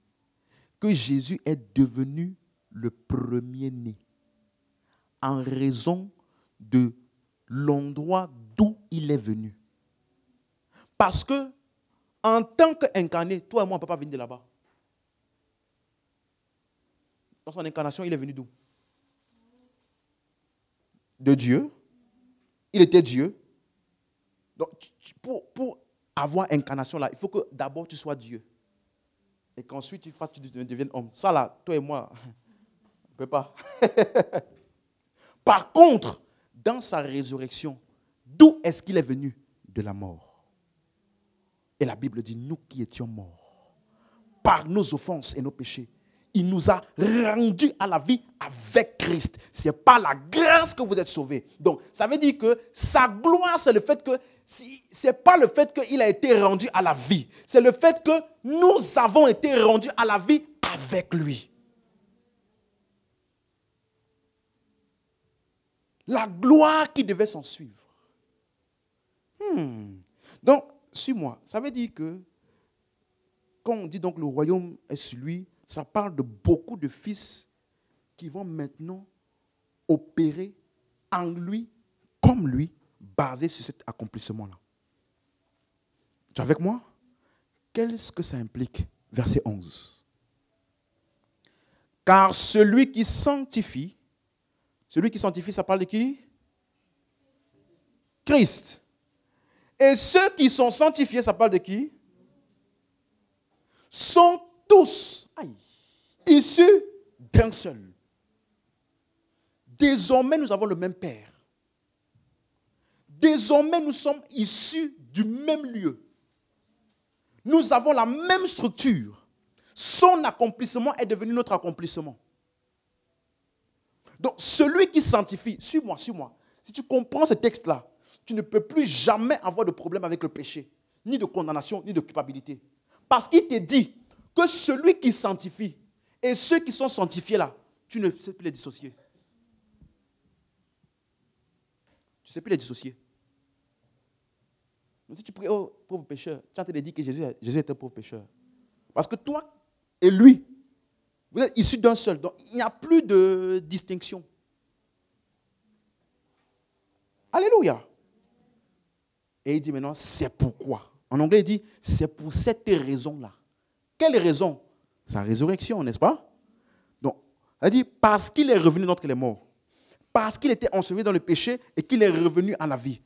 Que Jésus est devenu le premier-né en raison de l'endroit d'où il est venu. Parce que, en tant qu'incarné, toi et moi, on ne peut pas venir de là-bas. Dans son incarnation, il est venu d'où? De Dieu. Il était Dieu. Donc, pour avoir incarnation là, il faut que d'abord tu sois Dieu. Et qu'ensuite tu deviennes homme. Ça là, toi et moi, on ne peut pas. Par contre, dans sa résurrection, d'où est-ce qu'il est venu? De la mort. Et la Bible dit, nous qui étions morts, par nos offenses et nos péchés, il nous a rendus à la vie avec Christ. Ce n'est pas la grâce que vous êtes sauvés. Donc, ça veut dire que sa gloire, c'est le fait que, ce n'est pas le fait qu'il a été rendu à la vie. C'est le fait que nous avons été rendus à la vie avec lui. La gloire qui devait s'en suivre. Donc, suis-moi. Ça veut dire que, quand on dit donc le royaume est sur lui, ça parle de beaucoup de fils qui vont maintenant opérer en lui, comme lui, basé sur cet accomplissement-là. Tu es avec moi? Qu'est-ce que ça implique? Verset 11. Car celui qui sanctifie, ça parle de qui? Christ. Et ceux qui sont sanctifiés, ça parle de qui? Sont tous issus d'un seul. Désormais, nous avons le même Père. Désormais, nous sommes issus du même lieu. Nous avons la même structure. Son accomplissement est devenu notre accomplissement. Donc, celui qui sanctifie, suis-moi. Si tu comprends ce texte-là, tu ne peux plus jamais avoir de problème avec le péché, ni de condamnation, ni de culpabilité. Parce qu'il te dit que celui qui sanctifie et ceux qui sont sanctifiés là, tu ne sais plus les dissocier. Tu ne sais plus les dissocier. Donc, si tu pries, oh, pauvre pécheur, tu es en train de dire que Jésus est un pauvre pécheur. Parce que toi et lui, vous êtes issus d'un seul. Donc, il n'y a plus de distinction. Alléluia. Et il dit maintenant, c'est pourquoi. En anglais, il dit, c'est pour cette raison-là. Quelle raison? Sa résurrection, n'est-ce pas? Donc, il dit, parce qu'il est revenu d'entre les morts. Parce qu'il était enseveli dans le péché et qu'il est revenu à la vie.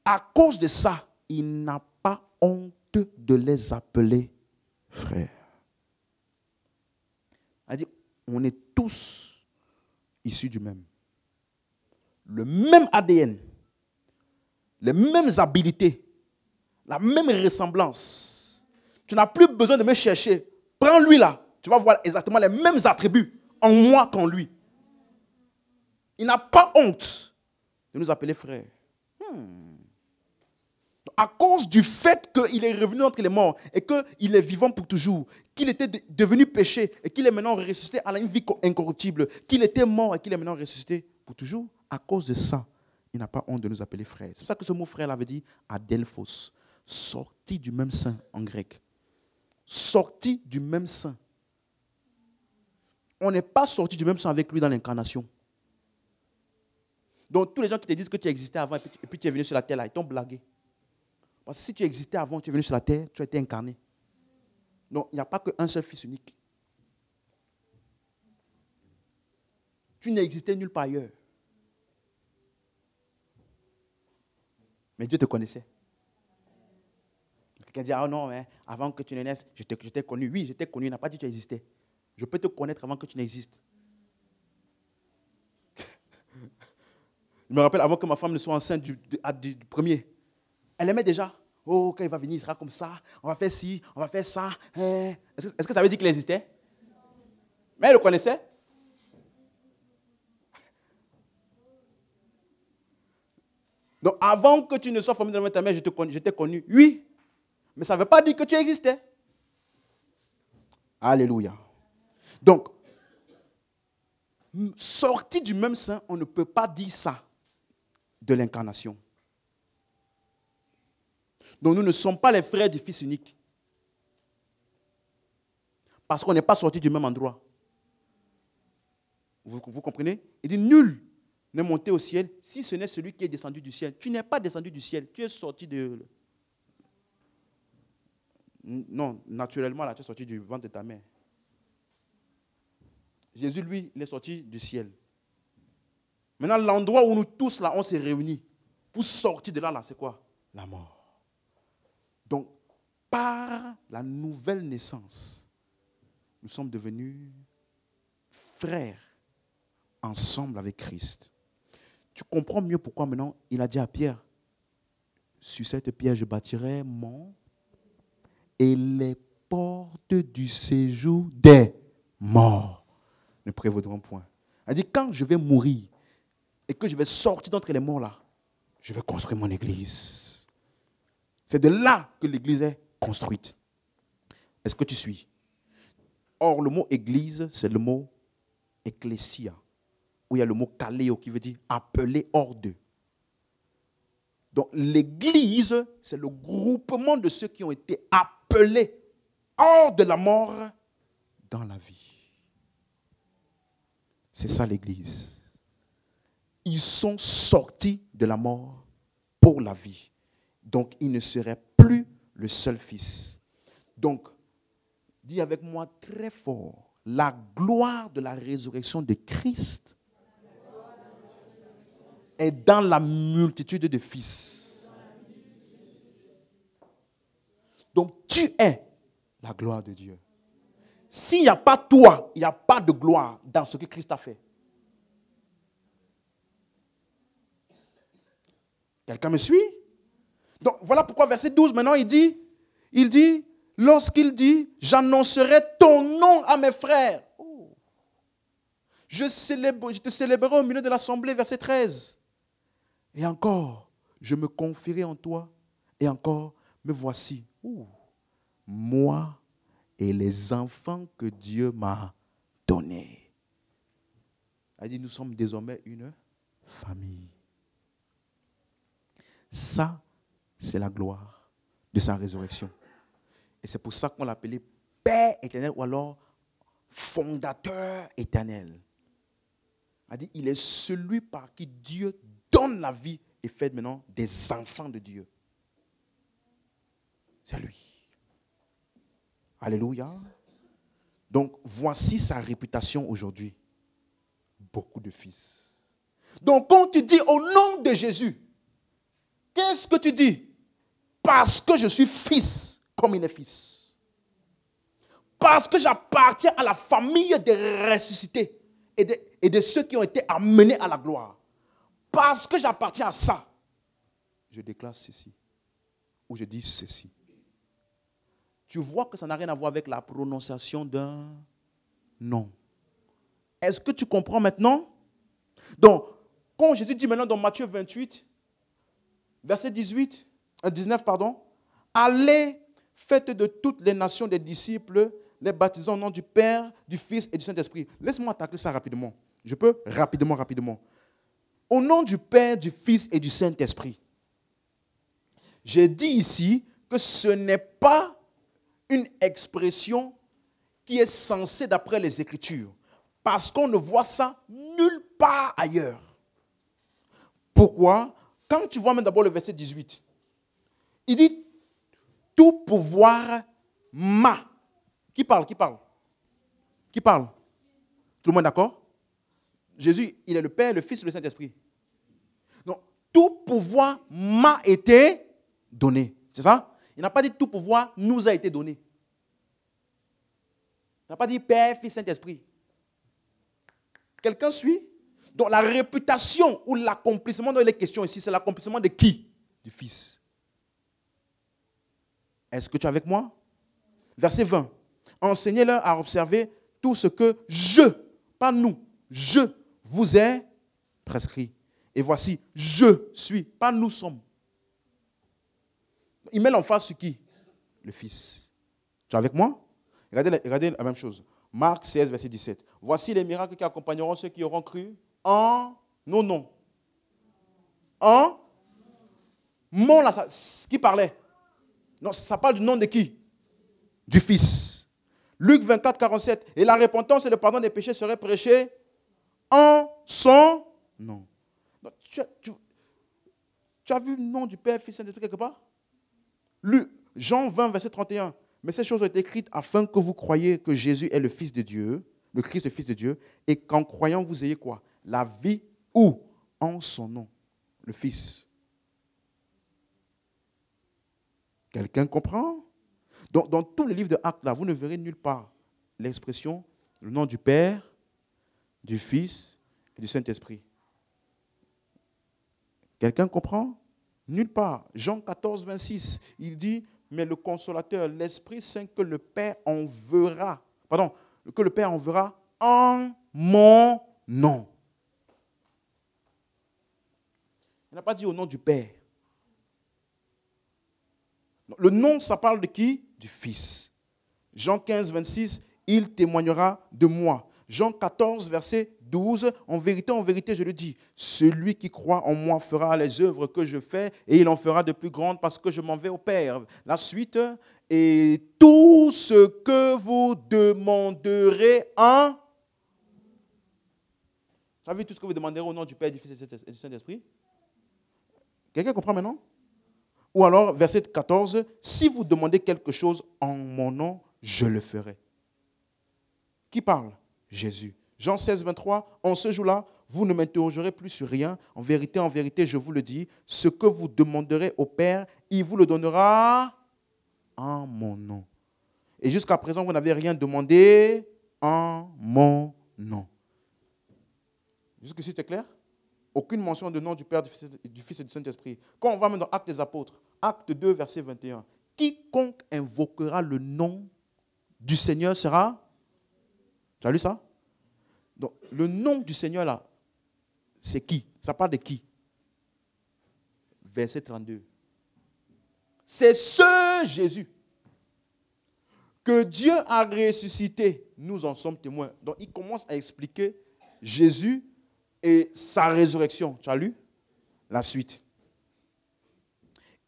À cause de ça, il n'a pas honte de les appeler frères. Il dit, on est tous issus du même. Le même ADN, les mêmes habilités, la même ressemblance. Tu n'as plus besoin de me chercher. Prends-lui là. Tu vas voir exactement les mêmes attributs en moi qu'en lui. Il n'a pas honte de nous appeler frères. À cause du fait qu'il est revenu entre les morts et qu'il est vivant pour toujours, qu'il était devenu péché et qu'il est maintenant ressuscité à une vie incorruptible, qu'il était mort et qu'il est maintenant ressuscité pour toujours, à cause de ça, il n'a pas honte de nous appeler frères. C'est pour ça que ce mot frère avait dit adelphos, sorti du même sein en grec. Sorti du même sein. On n'est pas sorti du même sein avec lui dans l'incarnation. Donc tous les gens qui te disent que tu existais avant et puis tu es venu sur la terre là, ils t'ont blagué. Parce que si tu existais avant, tu es venu sur la terre, tu as été incarné. Donc il n'y a pas qu'un seul fils unique. Tu n'existais nulle part ailleurs. Mais Dieu te connaissait. Quelqu'un dit, ah non, hein, avant que tu ne naisses, je t'ai connu. Oui, je t'ai connu, il n'a pas dit que tu existais. Je peux te connaître avant que tu n'existes. Je me rappelle avant que ma femme ne soit enceinte du premier. Elle aimait déjà. Oh, quand il va venir, il sera comme ça. On va faire ci, on va faire ça. Est-ce que ça veut dire qu'il existait? Mais elle le connaissait. Donc, avant que tu ne sois formé dans ta mère, je t'ai connu. Oui. Mais ça ne veut pas dire que tu existais. Alléluia. Donc, sorti du même sein, on ne peut pas dire ça de l'incarnation. Donc nous ne sommes pas les frères du Fils unique. Parce qu'on n'est pas sortis du même endroit. Vous comprenez? Il dit, nul n'est monté au ciel si ce n'est celui qui est descendu du ciel. Tu n'es pas descendu du ciel, tu es sorti de... Non, naturellement, là, tu es sorti du ventre de ta mère. Jésus, lui, il est sorti du ciel. Maintenant, l'endroit où nous tous, là, on s'est réunis pour sortir de là, c'est quoi? La mort. Donc, par la nouvelle naissance, nous sommes devenus frères ensemble avec Christ. Tu comprends mieux pourquoi maintenant il a dit à Pierre, sur cette pierre je bâtirai mon et les portes du séjour des morts ne prévaudront point. Il a dit, quand je vais mourir et que je vais sortir d'entre les morts là, je vais construire mon église. C'est de là que l'église est construite. Est-ce que tu suis? Or, le mot église, c'est le mot ecclésia, où il y a le mot kaléo qui veut dire appeler hors d'eux. Donc, l'église, c'est le groupement de ceux qui ont été appelés hors de la mort dans la vie. C'est ça l'église. Ils sont sortis de la mort pour la vie. Donc, il ne serait plus le seul fils. Donc, dis avec moi très fort, la gloire de la résurrection de Christ est dans la multitude de fils. Donc tu es la gloire de Dieu. S'il n'y a pas toi, il n'y a pas de gloire dans ce que Christ a fait. Quelqu'un me suit? Donc voilà pourquoi verset 12, maintenant il dit, lorsqu'il dit, j'annoncerai ton nom à mes frères. Oh. Je te célébrerai au milieu de l'assemblée, verset 13. Et encore, je me confierai en toi. Et encore, me voici. Oh. Moi et les enfants que Dieu m'a donnés. Il dit, nous sommes désormais une famille. Ça, c'est la gloire de sa résurrection. Et c'est pour ça qu'on l'appelait Père éternel ou alors fondateur éternel. Il dit, il est celui par qui Dieu donne la vie et fait maintenant des enfants de Dieu. C'est lui. Alléluia. Donc, voici sa réputation aujourd'hui. Beaucoup de fils. Donc, quand tu dis au nom de Jésus, qu'est-ce que tu dis? Parce que je suis fils, comme il est fils. Parce que j'appartiens à la famille des ressuscités et de ceux qui ont été amenés à la gloire. Parce que j'appartiens à ça, je déclare ceci. Ou je dis ceci. Tu vois que ça n'a rien à voir avec la prononciation d'un nom. Est-ce que tu comprends maintenant? Donc, quand Jésus dit maintenant dans Matthieu 28, verset 19, allez, faites de toutes les nations des disciples, les baptisant au nom du Père, du Fils et du Saint-Esprit. Laisse-moi attaquer ça rapidement. Je peux? Rapidement. Au nom du Père, du Fils et du Saint-Esprit. J'ai dit ici que ce n'est pas une expression qui est censée d'après les Écritures. Parce qu'on ne voit ça nulle part ailleurs. Pourquoi? Quand tu vois même d'abord le verset 18, il dit tout pouvoir m'a. Qui parle? Tout le monde est d'accord? Jésus, il est le Père, le Fils et le Saint-Esprit. Donc, tout pouvoir m'a été donné. C'est ça? Il n'a pas dit tout pouvoir nous a été donné. Il n'a pas dit Père, Fils, Saint-Esprit. Quelqu'un suit? Donc la réputation ou l'accomplissement dont il est question ici, c'est l'accomplissement de qui? Du Fils. Est-ce que tu es avec moi? Verset 20. Enseignez-leur à observer tout ce que je, pas nous, je vous ai prescrit. Et voici, je suis, pas nous sommes. Il met l'emphase sur qui? Le Fils. Tu es avec moi? Regardez la même chose. Marc 16, verset 17. Voici les miracles qui accompagneront ceux qui auront cru en nos noms. En mon là, qui parlait? Non, ça parle du nom de qui? Du Fils. Luc 24, 47. Et la repentance et le pardon des péchés seraient prêchés en son nom. Donc, tu as vu le nom du Père, Fils, Saint-Esprit quelque part? Jean 20, verset 31. Mais ces choses ont été écrites afin que vous croyiez que Jésus est le Fils de Dieu, le Christ, le Fils de Dieu, et qu'en croyant, vous ayez quoi? La vie ou en son nom, le Fils. Quelqu'un comprend? Donc, dans tous les livres de Actes, là, vous ne verrez nulle part l'expression, le nom du Père, du Fils et du Saint-Esprit. Quelqu'un comprend? Nulle part. Jean 14, 26, il dit, mais le consolateur, l'Esprit Saint que le Père enverra en mon nom. Il n'a pas dit au nom du Père. Le nom, ça parle de qui? Du Fils. Jean 15, 26, il témoignera de moi. Jean 14, verset 12, en vérité, je le dis, celui qui croit en moi fera les œuvres que je fais et il en fera de plus grandes parce que je m'en vais au Père. La suite, et tout ce que vous demanderez en... Vous savez tout ce que vous demanderez au nom du Père, du Fils et du Saint-Esprit? Quelqu'un comprend maintenant? Ou alors, verset 14, si vous demandez quelque chose en mon nom, je le ferai. Qui parle? Jésus. Jean 16, 23, en ce jour-là, Vous ne m'interrogerez plus sur rien. En vérité, je vous le dis, ce que vous demanderez au Père, il vous le donnera en mon nom. Et jusqu'à présent, vous n'avez rien demandé en mon nom. Jusqu'ici, c'est clair? Aucune mention de nom du Père, du Fils et du Saint-Esprit. Quand on va dans Actes des Apôtres, Acte 2, verset 21, quiconque invoquera le nom du Seigneur sera... Tu as lu ça? Donc, le nom du Seigneur, là, c'est qui? Ça parle de qui? Verset 32. C'est ce Jésus que Dieu a ressuscité. Nous en sommes témoins. Donc, il commence à expliquer Jésus et sa résurrection. Tu as lu? La suite.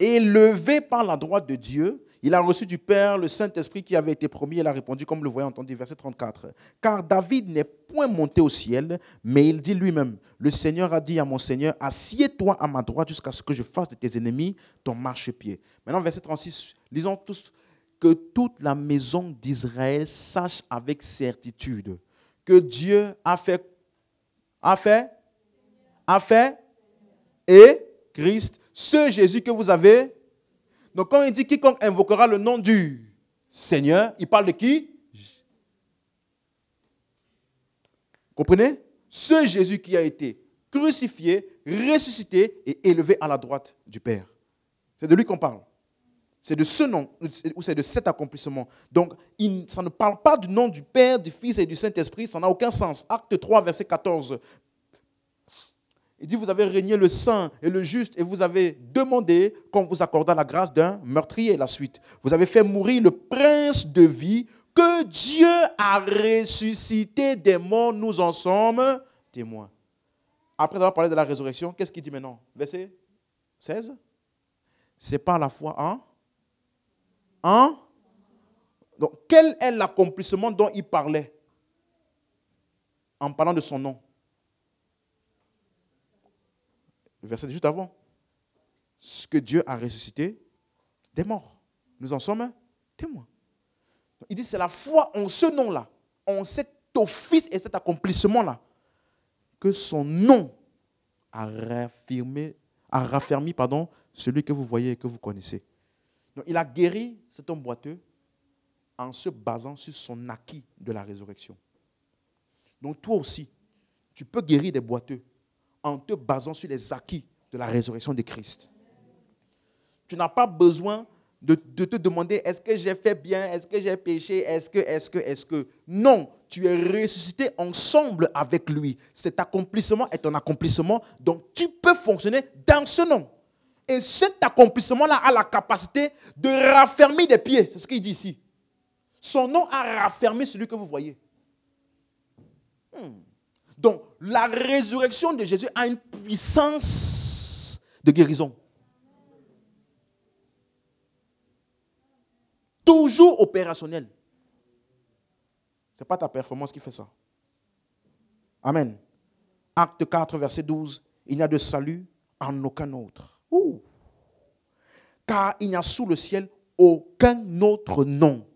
Élevé par la droite de Dieu, il a reçu du Père le Saint-Esprit qui avait été promis. Il a répondu, comme le voyez entendu, verset 34. Car David n'est point monté au ciel, mais il dit lui-même, le Seigneur a dit à mon Seigneur, assieds-toi à ma droite jusqu'à ce que je fasse de tes ennemis ton marchepied. Maintenant, verset 36, lisons tous. Que toute la maison d'Israël sache avec certitude que Dieu a fait et Christ, ce Jésus que vous avez. Donc quand il dit quiconque invoquera le nom du Seigneur, il parle de qui? Comprenez? Ce Jésus qui a été crucifié, ressuscité et élevé à la droite du Père. C'est de lui qu'on parle. C'est de ce nom, ou c'est de cet accomplissement. Donc, ça ne parle pas du nom du Père, du Fils et du Saint-Esprit, ça n'a aucun sens. Acte 3, verset 14. Il dit, vous avez régné le saint et le juste et vous avez demandé qu'on vous accordât la grâce d'un meurtrier. La suite. Vous avez fait mourir le prince de vie que Dieu a ressuscité des morts. Nous en sommes témoins. Après avoir parlé de la résurrection, qu'est-ce qu'il dit maintenant? Verset 16. C'est par la foi Donc, quel est l'accomplissement dont il parlait en parlant de son nom? Le verset juste avant. Ce que Dieu a ressuscité des morts. Nous en sommes témoins. Il dit c'est la foi en ce nom-là, en cet office et cet accomplissement-là, que son nom a raffermi celui que vous voyez et que vous connaissez. Donc, il a guéri cet homme boiteux en se basant sur son acquis de la résurrection. Donc toi aussi, tu peux guérir des boiteux en te basant sur les acquis de la résurrection de Christ. Tu n'as pas besoin de te demander est-ce que j'ai fait bien, est-ce que j'ai péché, est-ce que. Non, tu es ressuscité ensemble avec lui. Cet accomplissement est un accomplissement, donc tu peux fonctionner dans ce nom. Et cet accomplissement-là a la capacité de raffermir des pieds. C'est ce qu'il dit ici. Son nom a raffermi celui que vous voyez. Donc, la résurrection de Jésus a une puissance de guérison. Toujours opérationnelle. Ce n'est pas ta performance qui fait ça. Amen. Acte 4, verset 12. Il n'y a de salut en aucun autre. Car il n'y a sous le ciel aucun autre nom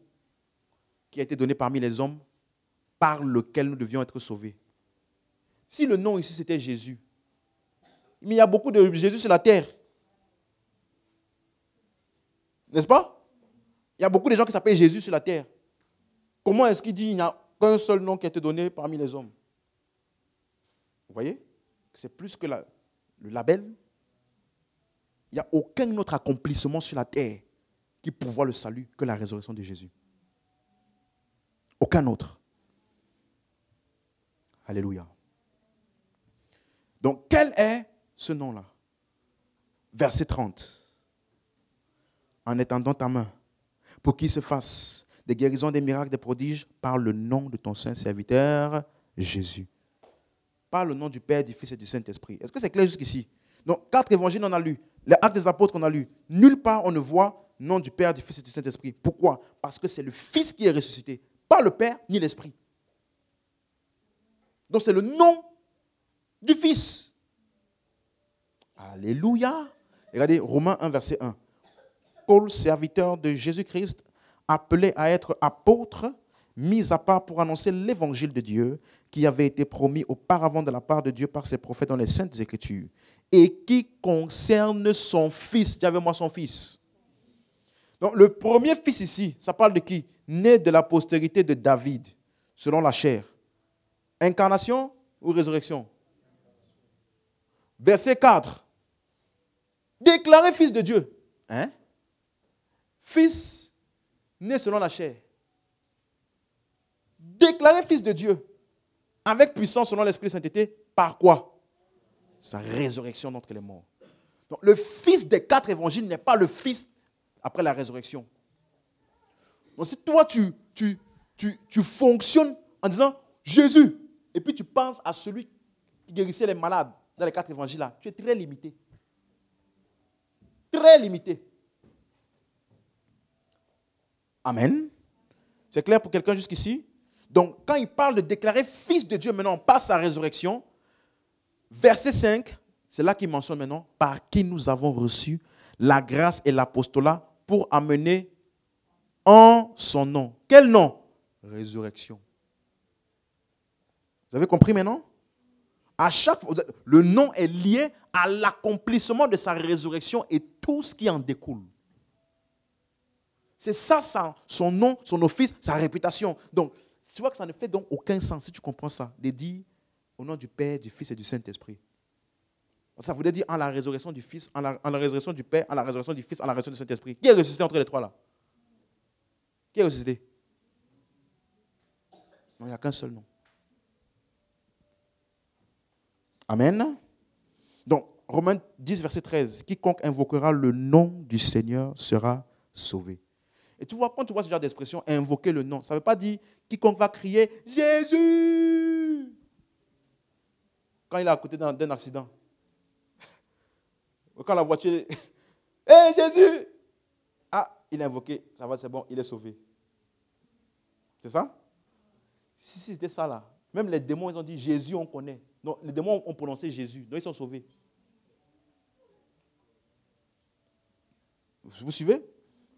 qui a été donné parmi les hommes par lequel nous devions être sauvés. Si le nom ici c'était Jésus, mais il y a beaucoup de Jésus sur la terre. N'est-ce pas? Il y a beaucoup de gens qui s'appellent Jésus sur la terre. Comment est-ce qu'il dit qu'il n'y a qu'un seul nom qui a été donné parmi les hommes? Vous voyez? C'est plus que le label. Il n'y a aucun autre accomplissement sur la terre qui pourvoit le salut que la résurrection de Jésus. Aucun autre. Alléluia. Donc, quel est ce nom-là? Verset 30. En étendant ta main, pour qu'il se fasse des guérisons, des miracles, des prodiges, par le nom de ton saint serviteur, Jésus. Par le nom du Père, du Fils et du Saint-Esprit. Est-ce que c'est clair jusqu'ici? Donc, 4 évangiles, on a lu. Les actes des apôtres, on a lu. Nulle part, on ne voit le nom du Père, du Fils et du Saint-Esprit. Pourquoi? Parce que c'est le Fils qui est ressuscité. Pas le Père, ni l'Esprit. Donc, c'est le nom du Fils. Alléluia. Regardez, Romains 1, verset 1. Paul, serviteur de Jésus-Christ, appelé à être apôtre, mis à part pour annoncer l'évangile de Dieu qui avait été promis auparavant de la part de Dieu par ses prophètes dans les Saintes Écritures et qui concerne son Fils. Dis avec moi son Fils. Donc le premier Fils ici, ça parle de qui? Né de la postérité de David, selon la chair. Incarnation ou résurrection? Verset 4. Déclaré Fils de Dieu. Hein? Fils né selon la chair. Déclaré Fils de Dieu. Avec puissance selon l'Esprit de sainteté. Par quoi? Sa résurrection d'entre les morts. Donc le Fils des 4 évangiles n'est pas le Fils après la résurrection. Donc si toi tu fonctionnes en disant Jésus, et puis tu penses à celui qui guérissait les malades dans les 4 évangiles là, tu es très limité. Très limité. Amen. C'est clair pour quelqu'un jusqu'ici? Donc, quand il parle de déclarer Fils de Dieu, maintenant, on passe à la résurrection. Verset 5, c'est là qu'il mentionne maintenant, par qui nous avons reçu la grâce et l'apostolat pour amener en son nom. Quel nom? Résurrection. Vous avez compris maintenant? À chaque fois, le nom est lié à l'accomplissement de sa résurrection et tout ce qui en découle. C'est ça, son nom, son office, sa réputation. Donc, tu vois que ça ne fait donc aucun sens, si tu comprends ça, de dire au nom du Père, du Fils et du Saint-Esprit. Ça voudrait dire en la résurrection du Fils, en la résurrection du Père, en la résurrection du Fils, en la résurrection du Saint-Esprit. Qui est ressuscité entre les trois là? Qui est ressuscité? Non, il n'y a qu'un seul nom. Amen. Donc, Romains 10, verset 13. Quiconque invoquera le nom du Seigneur sera sauvé. Et tu vois, quand tu vois ce genre d'expression, invoquer le nom, ça ne veut pas dire quiconque va crier Jésus quand il est à côté d'un accident. Quand la voiture est Hé Jésus! Ah, il est invoqué, ça va, c'est bon, il est sauvé. C'est ça? Si c'était ça là, même les démons, ils ont dit Jésus, on connaît. Non, les démons ont prononcé Jésus, donc ils sont sauvés. Vous suivez?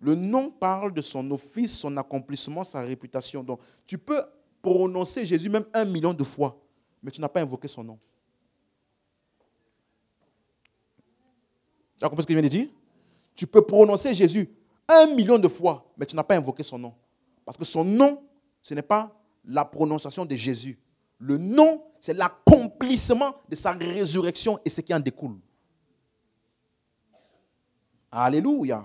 Le nom parle de son office, son accomplissement, sa réputation. Donc, tu peux prononcer Jésus même 1 million de fois, mais tu n'as pas invoqué son nom. Tu as compris ce que je viens de dire? Tu peux prononcer Jésus 1 million de fois, mais tu n'as pas invoqué son nom. Parce que son nom, ce n'est pas la prononciation de Jésus. Le nom, c'est l'accomplissement de sa résurrection et ce qui en découle. Alléluia.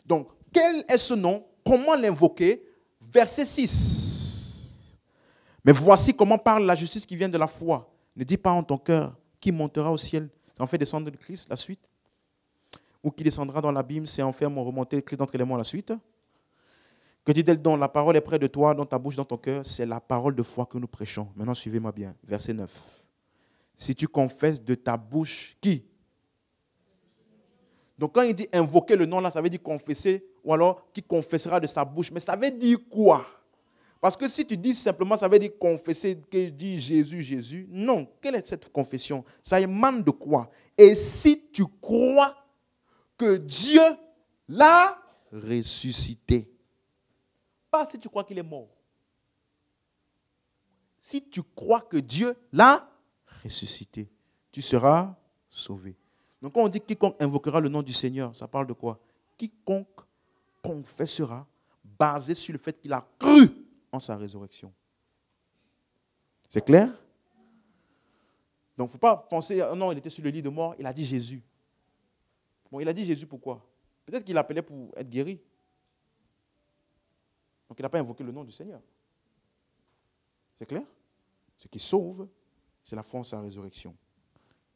Donc, quel est ce nom? Comment l'invoquer? Verset 6. Mais voici comment parle la justice qui vient de la foi. Ne dis pas en ton cœur qui montera au ciel. Ça en fait descendre le Christ, la suite. Ou qui descendra dans l'abîme, c'est en faire remonter le Christ d'entre les morts, la suite. Que dit-elle donc? La parole est près de toi, dans ta bouche, dans ton cœur. C'est la parole de foi que nous prêchons. Maintenant, suivez-moi bien. Verset 9. Si tu confesses de ta bouche, qui? Donc, quand il dit invoquer le nom, là, ça veut dire confesser, ou alors qui confessera de sa bouche. Mais ça veut dire quoi? Parce que si tu dis simplement, ça veut dire confesser, que dit Jésus, Jésus. Non. Quelle est cette confession? Ça émane de quoi? Et si tu crois que Dieu l'a ressuscité. Pas si tu crois qu'il est mort. Si tu crois que Dieu l'a ressuscité, tu seras sauvé. Donc quand on dit quiconque invoquera le nom du Seigneur, ça parle de quoi? Quiconque confessera, basé sur le fait qu'il a cru en sa résurrection. C'est clair? Donc il ne faut pas penser, non, il était sur le lit de mort, il a dit Jésus. Bon, il a dit Jésus pourquoi? Peut-être qu'il appelait pour être guéri. Donc il n'a pas invoqué le nom du Seigneur. C'est clair? Ce qui sauve, c'est la foi en sa résurrection,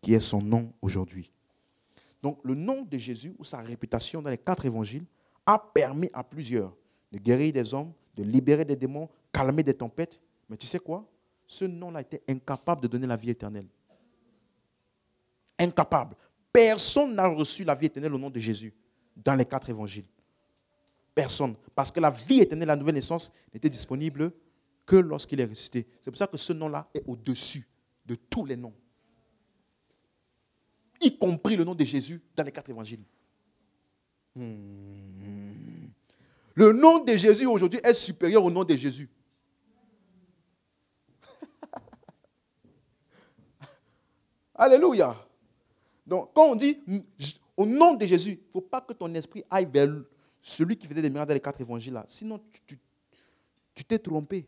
qui est son nom aujourd'hui. Donc le nom de Jésus ou sa réputation dans les 4 évangiles a permis à plusieurs de guérir des hommes, de libérer des démons, calmer des tempêtes. Mais tu sais quoi? Ce nom-là était incapable de donner la vie éternelle. Incapable. Personne n'a reçu la vie éternelle au nom de Jésus dans les 4 évangiles. Personne. Parce que la vie éternelle, la nouvelle naissance, n'était disponible que lorsqu'il est ressuscité. C'est pour ça que ce nom-là est au-dessus de tous les noms. Y compris le nom de Jésus dans les 4 évangiles. Le nom de Jésus aujourd'hui est supérieur au nom de Jésus. Alléluia. Donc, quand on dit au nom de Jésus, il ne faut pas que ton esprit aille vers celui qui faisait des miracles dans les 4 évangiles là. Sinon, tu t'es trompé.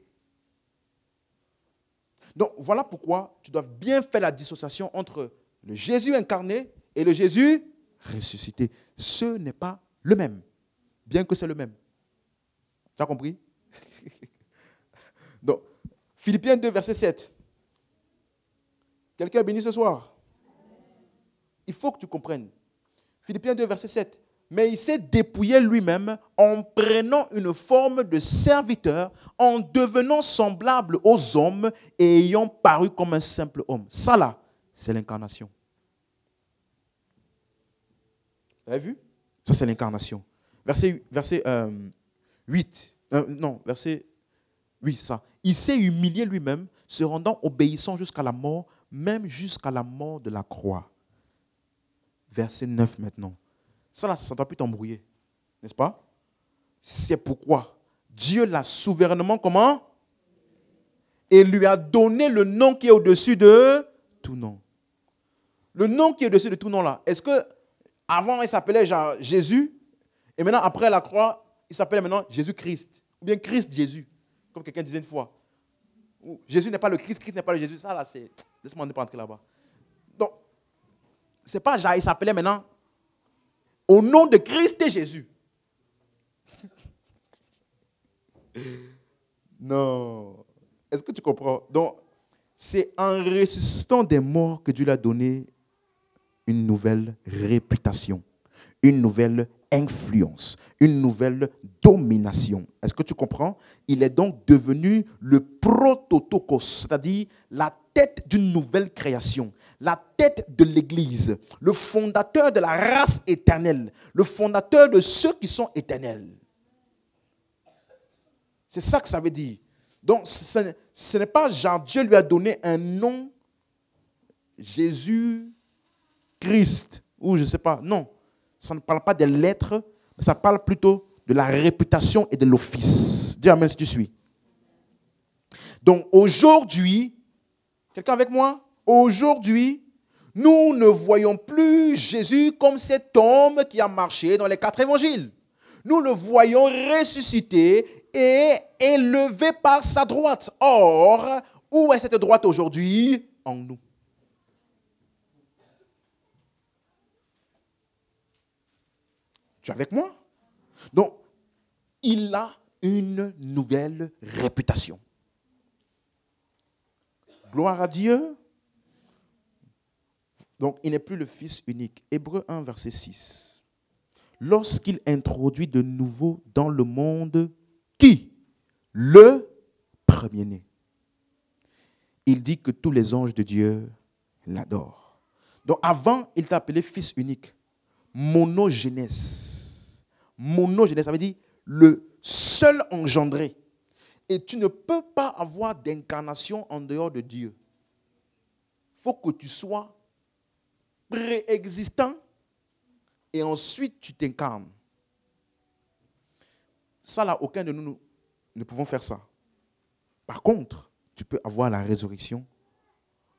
Donc, voilà pourquoi tu dois bien faire la dissociation entre le Jésus incarné et le Jésus ressuscité. Ce n'est pas le même, bien que c'est le même. Tu as compris? Donc, Philippiens 2, verset 7. Quelqu'un est béni ce soir? Il faut que tu comprennes. Philippiens 2, verset 7. Mais il s'est dépouillé lui-même en prenant une forme de serviteur, en devenant semblable aux hommes et ayant paru comme un simple homme. Ça là, c'est l'incarnation. Vous avez vu? Ça, c'est l'incarnation. Verset 8. Verset 8, c'est ça. Il s'est humilié lui-même, se rendant obéissant jusqu'à la mort, même jusqu'à la mort de la croix. Verset 9 maintenant. Ça là, ça ne doit plus t'embrouiller. N'est-ce pas? C'est pourquoi Dieu l'a souverainement comment? Et lui a donné le nom qui est au-dessus de tout nom. Le nom qui est au-dessus de tout nom là, est-ce que avant il s'appelait genre Jésus et maintenant après la croix, il s'appelle maintenant Jésus-Christ ou bien Christ Jésus, comme quelqu'un disait une fois. Jésus n'est pas le Christ, Christ n'est pas le Jésus. Ça là, c'est... Laisse-moi ne pas entrer là-bas. Donc, c'est pas genre il s'appelait maintenant au nom de Christ et Jésus. Non. Est-ce que tu comprends? Donc, c'est en ressuscitant des morts que Dieu lui a donné une nouvelle réputation, une nouvelle influence, une nouvelle domination. Est-ce que tu comprends? Il est donc devenu le prototokos, c'est-à-dire la tête d'une nouvelle création, la tête de l'Église, le fondateur de la race éternelle, le fondateur de ceux qui sont éternels. C'est ça que ça veut dire. Donc, ce n'est pas genre Dieu lui a donné un nom, Jésus, Christ, ou je ne sais pas. Non, ça ne parle pas des lettres, mais ça parle plutôt de la réputation et de l'office. Dis amen si tu suis. Donc aujourd'hui, quelqu'un avec moi? Aujourd'hui, nous ne voyons plus Jésus comme cet homme qui a marché dans les 4 évangiles. Nous le voyons ressuscité et élevé par sa droite. Or, où est cette droite aujourd'hui? En nous. Tu es avec moi? Donc, il a une nouvelle réputation. Gloire à Dieu. Donc, il n'est plus le Fils unique. Hébreux 1, verset 6. Lorsqu'il introduit de nouveau dans le monde qui? Le premier-né. Il dit que tous les anges de Dieu l'adorent. Donc, avant, il t'a appelé Fils unique. Monogénèse. Monogénèse, ça veut dire le seul engendré. Et tu ne peux pas avoir d'incarnation en dehors de Dieu. Il faut que tu sois préexistant et ensuite tu t'incarnes. Ça là, aucun de nous ne pouvons faire ça. Par contre, tu peux avoir la résurrection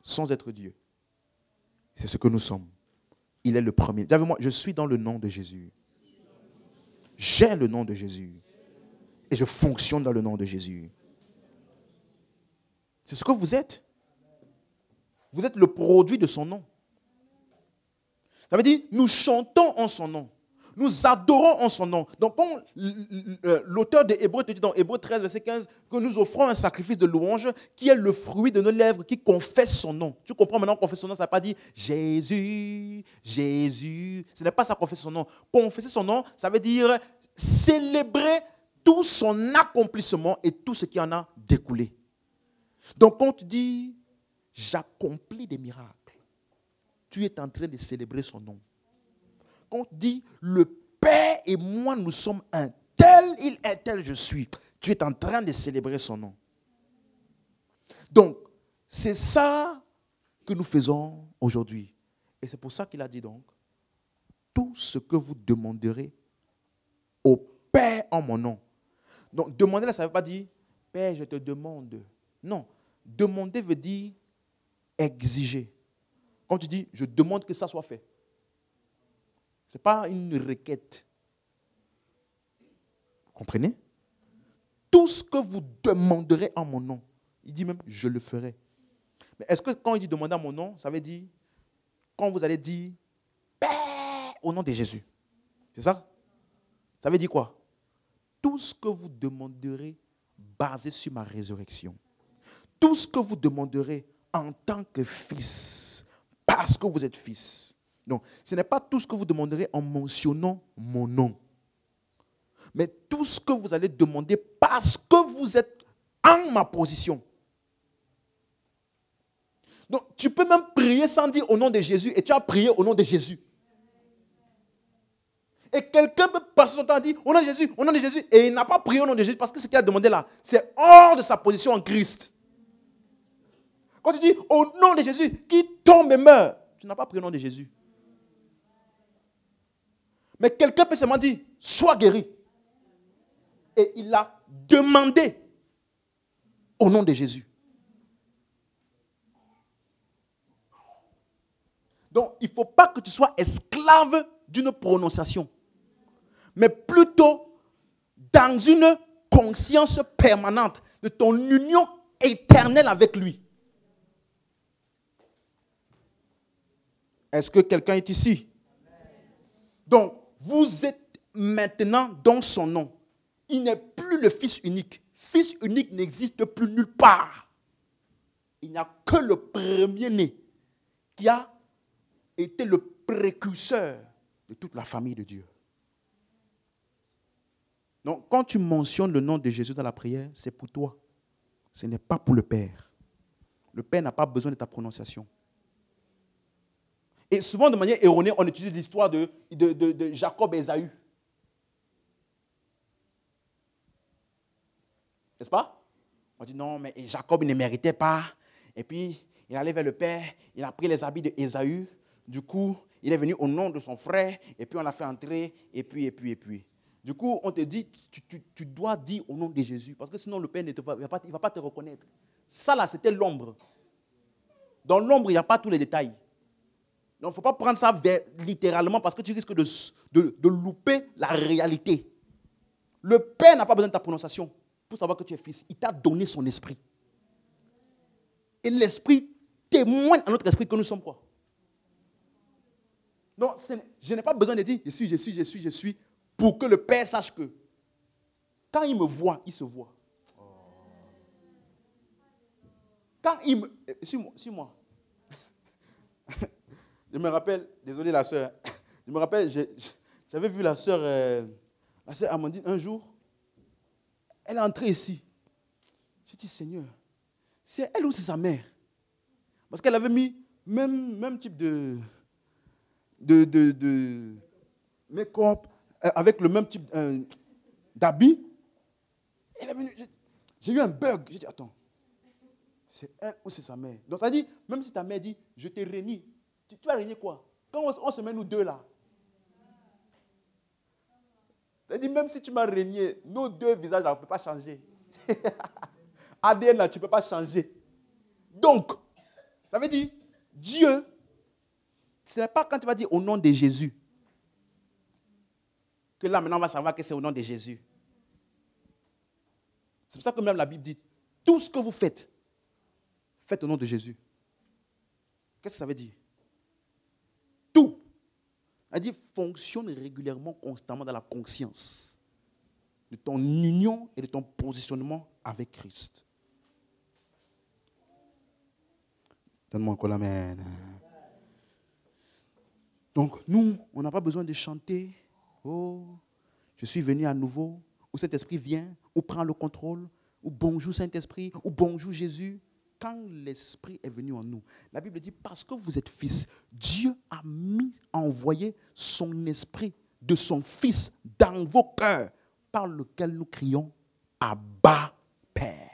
sans être Dieu. C'est ce que nous sommes. Il est le premier. Dis avec moi, je suis dans le nom de Jésus. J'ai le nom de Jésus. Et je fonctionne dans le nom de Jésus. C'est ce que vous êtes. Vous êtes le produit de son nom. Ça veut dire, nous chantons en son nom. Nous adorons en son nom. Donc, quand l'auteur de Hébreux te dit dans Hébreux 13, verset 15, que nous offrons un sacrifice de louange qui est le fruit de nos lèvres, qui confesse son nom. Tu comprends maintenant, confesser son nom, ça ne veut pas dire Jésus, Jésus. Ce n'est pas ça, confesser son nom. Confesser son nom, ça veut dire célébrer tout son accomplissement et tout ce qui en a découlé. Donc, quand tu dis, j'accomplis des miracles, tu es en train de célébrer son nom. Quand tu dis, le Père et moi, nous sommes un tel, il est tel, je suis. Tu es en train de célébrer son nom. Donc, c'est ça que nous faisons aujourd'hui. Et c'est pour ça qu'il a dit donc, tout ce que vous demanderez au Père en mon nom. Donc, demander là, ça ne veut pas dire, Père, je te demande. Non, demander veut dire exiger. Quand tu dis, je demande que ça soit fait. Ce n'est pas une requête. Vous comprenez? Tout ce que vous demanderez en mon nom, il dit même, je le ferai. Mais est-ce que quand il dit demander en mon nom, ça veut dire, quand vous allez dire, au nom de Jésus. C'est ça? Ça veut dire quoi? Tout ce que vous demanderez basé sur ma résurrection. Tout ce que vous demanderez en tant que fils, parce que vous êtes fils. Donc, ce n'est pas tout ce que vous demanderez en mentionnant mon nom. Mais tout ce que vous allez demander parce que vous êtes en ma position. Donc, tu peux même prier sans dire au nom de Jésus et tu as prié au nom de Jésus. Et quelqu'un peut passer son temps à dire au nom de Jésus, au nom de Jésus, et il n'a pas prié au nom de Jésus parce que ce qu'il a demandé là, c'est hors de sa position en Christ. Quand tu dis au nom de Jésus, qui tombe et meurt, tu n'as pas prié au nom de Jésus. Mais quelqu'un peut seulement dire, sois guéri. Et il a demandé au nom de Jésus. Donc, il ne faut pas que tu sois esclave d'une prononciation, mais plutôt dans une conscience permanente de ton union éternelle avec lui. Est-ce que quelqu'un est ici? Donc, vous êtes maintenant dans son nom. Il n'est plus le Fils unique. Fils unique n'existe plus nulle part. Il n'y a que le premier-né qui a été le précurseur de toute la famille de Dieu. Donc, quand tu mentionnes le nom de Jésus dans la prière, c'est pour toi. Ce n'est pas pour le Père. Le Père n'a pas besoin de ta prononciation. Et souvent, de manière erronée, on utilise l'histoire de Jacob et Ésaü. N'est-ce pas? On dit non, mais Jacob il ne méritait pas. Et puis, il allait vers le Père, il a pris les habits d'Ésaü. Du coup, il est venu au nom de son frère, et puis on l'a fait entrer, et puis. Du coup, on te dit, tu dois dire au nom de Jésus, parce que sinon le Père ne va pas te reconnaître. Ça là, c'était l'ombre. Dans l'ombre, il n'y a pas tous les détails. Donc, il ne faut pas prendre ça littéralement, parce que tu risques de louper la réalité. Le Père n'a pas besoin de ta prononciation pour savoir que tu es fils. Il t'a donné son esprit. Et l'esprit témoigne à notre esprit que nous sommes quoi? Non, je n'ai pas besoin de dire je suis, pour que le Père sache que quand il me voit, il se voit. Quand il me... Suis-moi. Je me rappelle, désolé la soeur, je me rappelle, j'avais vu la soeur Amandine un jour, elle est entrée ici. J'ai dit, Seigneur, c'est elle ou c'est sa mère? Parce qu'elle avait mis même type de make-up, avec le même type d'habit. Elle est venue, j'ai eu un bug. J'ai dit, attends, c'est elle ou c'est sa mère? Donc ça dit, même si ta mère dit, je t'ai régné, tu vas régner quoi? Quand on se met nous deux là, ça dit, même si tu m'as régné, nos deux visages là, on ne peut pas changer. ADN là, tu ne peux pas changer. Donc, ça veut dire, Dieu, ce n'est pas quand tu vas dire au nom de Jésus que là, maintenant, on va savoir que c'est au nom de Jésus. C'est pour ça que même la Bible dit, tout ce que vous faites, faites au nom de Jésus. Qu'est-ce que ça veut dire? Tout. Elle dit, fonctionne régulièrement, constamment dans la conscience de ton union et de ton positionnement avec Christ. Donne-moi encore l'amen. Donc, nous, on n'a pas besoin de chanter. Oh, je suis venu à nouveau. Ou Saint-Esprit vient, ou prend le contrôle, ou bonjour Saint-Esprit, ou bonjour Jésus. Quand l'Esprit est venu en nous, la Bible dit, parce que vous êtes fils, Dieu a envoyé son Esprit de son Fils dans vos cœurs, par lequel nous crions, Abba, Père.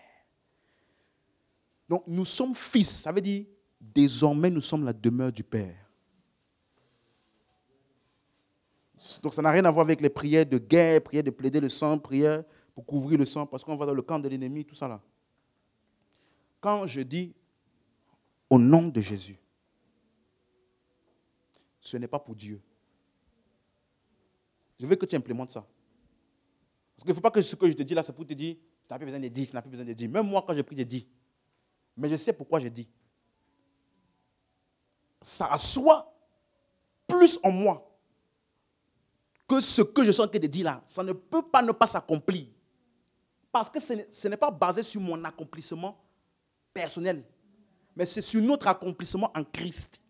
Donc, nous sommes fils, ça veut dire, désormais, nous sommes la demeure du Père. Donc, ça n'a rien à voir avec les prières de guerre, prières de plaider le sang, prières pour couvrir le sang, parce qu'on va dans le camp de l'ennemi, tout ça là. Quand je dis au nom de Jésus, ce n'est pas pour Dieu. Je veux que tu implémentes ça. Parce qu'il ne faut pas que ce que je te dis là, c'est pour te dire, tu n'as plus besoin de dire, tu n'as plus besoin de dire. Même moi, quand j'ai pris, j'ai dit. Mais je sais pourquoi j'ai dit. Ça assoit plus en moi que ce que je suis en train de dire là. Ça ne peut pas ne pas s'accomplir. Parce que ce n'est pas basé sur mon accomplissement personnel, mais c'est sur notre accomplissement en Christ.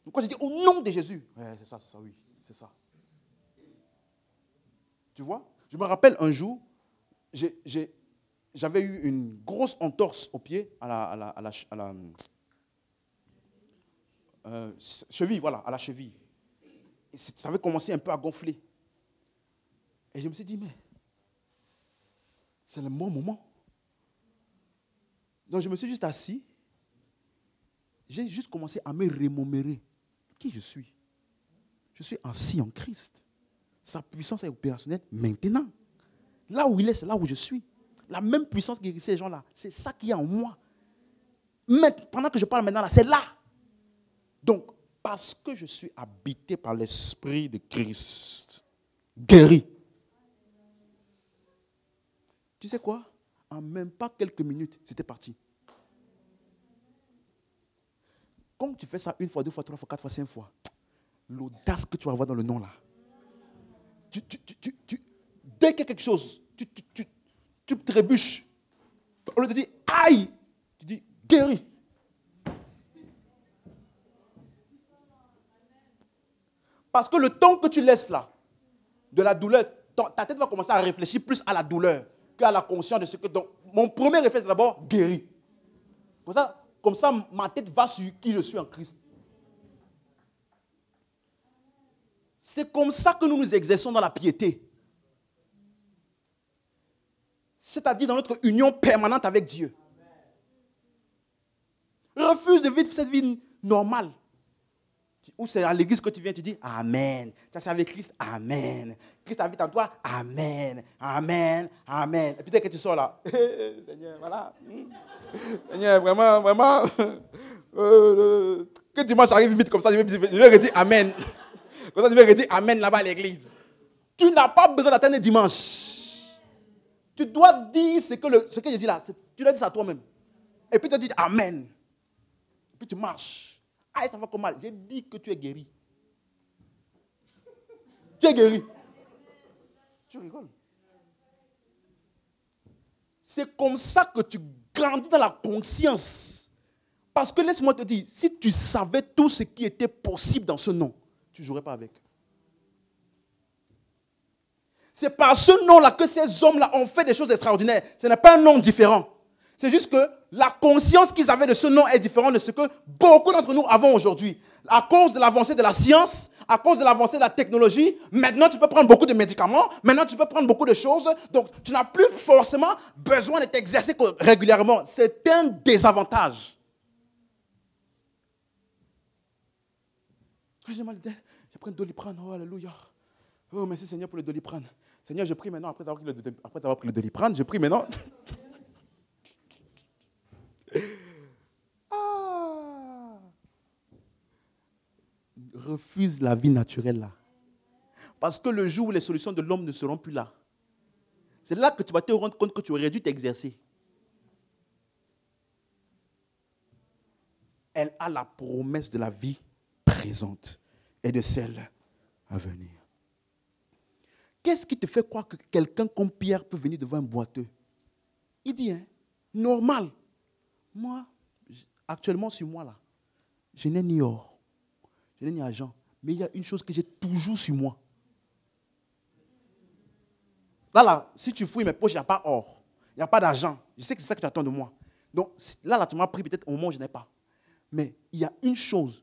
Donc quand je dis au nom de Jésus, ouais, c'est ça, oui, c'est ça. Tu vois? Je me rappelle un jour, j'avais eu une grosse entorse au pied, à la cheville, voilà, à la cheville. Et ça avait commencé un peu à gonfler. Et je me suis dit, mais c'est le bon moment. Donc je me suis juste assis. J'ai juste commencé à me remémorer qui je suis. Je suis assis en Christ. Sa puissance est opérationnelle maintenant. Là où il est, c'est là où je suis. La même puissance qui guérissait ces gens-là, c'est ça qui est en moi. Mais pendant que je parle maintenant, là, c'est là. Donc, parce que je suis habité par l'Esprit de Christ, guéri. Tu sais quoi? En même pas quelques minutes, c'était parti. Quand tu fais ça une fois, deux fois, trois fois, quatre fois, cinq fois, l'audace que tu vas avoir dans le nom là. Dès qu'il y a quelque chose, tu trébuches. Au lieu de dire aïe, tu dis guéri. Parce que le temps que tu laisses là, de la douleur, ta tête va commencer à réfléchir plus à la douleur qu'à la conscience de ce que... Donc, mon premier réflexe est d'abord guéri. Comme ça, ma tête va sur qui je suis en Christ. C'est comme ça que nous nous exerçons dans la piété. C'est-à-dire dans notre union permanente avec Dieu. Refuse de vivre cette vie normale. Ou c'est à l'église que tu viens, tu dis Amen. Tu es avec Christ, Amen. Christ habite en toi, Amen. Amen. Amen. Et puis dès que tu sors là, Seigneur, voilà. Seigneur, vraiment, vraiment. Que dimanche arrive vite comme ça, je vais redire Amen. Comme ça, je vais redire Amen là-bas à l'église. Tu n'as pas besoin d'attendre dimanche. Tu dois dire ce que je dis là. Tu dois dire ça à toi-même. Et puis tu dis Amen. Et puis tu marches. Ah, ça va comme mal. J'ai dit que tu es guéri. Tu es guéri. Tu rigoles. C'est comme ça que tu grandis dans la conscience. Parce que laisse-moi te dire, si tu savais tout ce qui était possible dans ce nom, tu ne jouerais pas avec. C'est par ce nom-là que ces hommes-là ont fait des choses extraordinaires. Ce n'est pas un nom différent. C'est juste que la conscience qu'ils avaient de ce nom est différente de ce que beaucoup d'entre nous avons aujourd'hui. À cause de l'avancée de la science, à cause de l'avancée de la technologie, maintenant tu peux prendre beaucoup de médicaments, maintenant tu peux prendre beaucoup de choses, donc tu n'as plus forcément besoin de t'exercer régulièrement. C'est un désavantage. J'ai mal de tête, je prends le Doliprane, oh alléluia. Oh merci Seigneur pour le Doliprane. Seigneur, je prie maintenant, après avoir pris le Doliprane, je prie maintenant... Refuse la vie naturelle là. Parce que le jour où les solutions de l'homme ne seront plus là, c'est là que tu vas te rendre compte que tu aurais dû t'exercer. Elle a la promesse de la vie présente et de celle à venir. Qu'est-ce qui te fait croire que quelqu'un comme Pierre peut venir devant un boiteux? Il dit, hein, normal. Moi, actuellement sur moi là, je n'ai ni or. Je n'ai ni argent. Mais il y a une chose que j'ai toujours sur moi. Là, si tu fouilles mes poches, il n'y a pas or. Il n'y a pas d'argent. Je sais que c'est ça que tu attends de moi. Donc là, tu m'as pris peut-être au moment où je n'ai pas. Mais il y a une chose,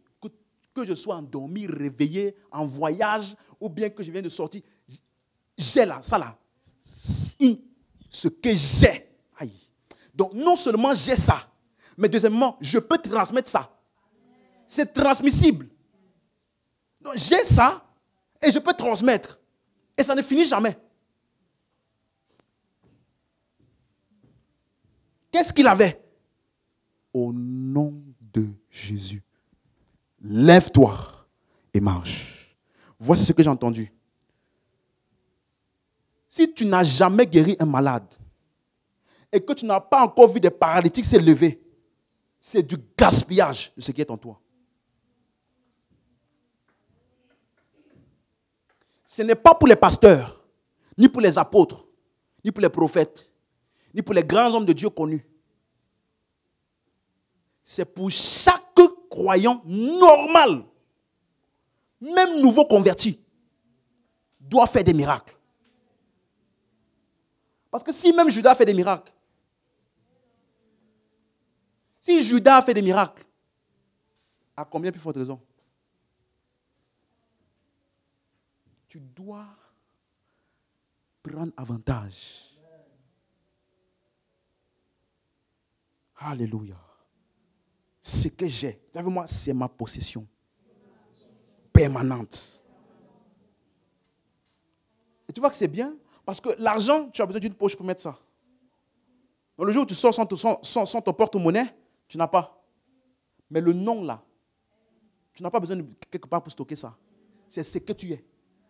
que je sois endormi, réveillé, en voyage, ou bien que je viens de sortir. J'ai là, ça là. Ce que j'ai. Aïe. Donc non seulement j'ai ça, mais deuxièmement, je peux transmettre ça. C'est transmissible. Donc, j'ai ça et je peux transmettre. Et ça ne finit jamais. Qu'est-ce qu'il avait? Au nom de Jésus, lève-toi, et marche. Voici ce que j'ai entendu. Si tu n'as jamais guéri un malade et que tu n'as pas encore vu des paralytiques s'élever, c'est du gaspillage de ce qui est en toi. Ce n'est pas pour les pasteurs, ni pour les apôtres, ni pour les prophètes, ni pour les grands hommes de Dieu connus. C'est pour chaque croyant normal, même nouveau converti, doit faire des miracles. Parce que si même Judas fait des miracles, si Judas a fait des miracles, à combien plus forte raison? Tu dois prendre avantage. Alléluia. Ce que j'ai, savez moi, c'est ma possession permanente. Et tu vois que c'est bien, parce que l'argent, tu as besoin d'une poche pour mettre ça. Dans le jour où tu sors sans ton porte-monnaie, tu n'as pas. Mais le nom là, tu n'as pas besoin de quelque part pour stocker ça. C'est ce que tu es.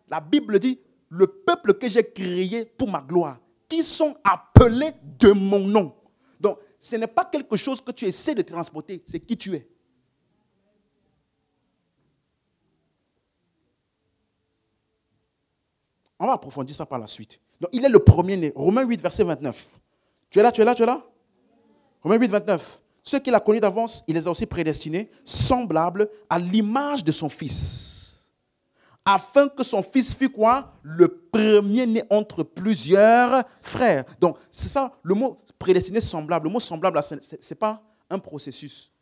La Bible dit, le peuple que j'ai créé pour ma gloire, qui sont appelés de mon nom. Donc, ce n'est pas quelque chose que tu essaies de transporter, c'est qui tu es. On va approfondir ça par la suite. Donc, il est le premier-né. Romains 8, verset 29. Tu es là? Romains 8, 29. Ceux qu'il a connus d'avance, il les a aussi prédestinés, semblables à l'image de son Fils. Afin que son Fils fût quoi? Le premier-né entre plusieurs frères. Donc, c'est ça, le mot prédestiné, semblable. Le mot semblable, ce n'est pas un processus.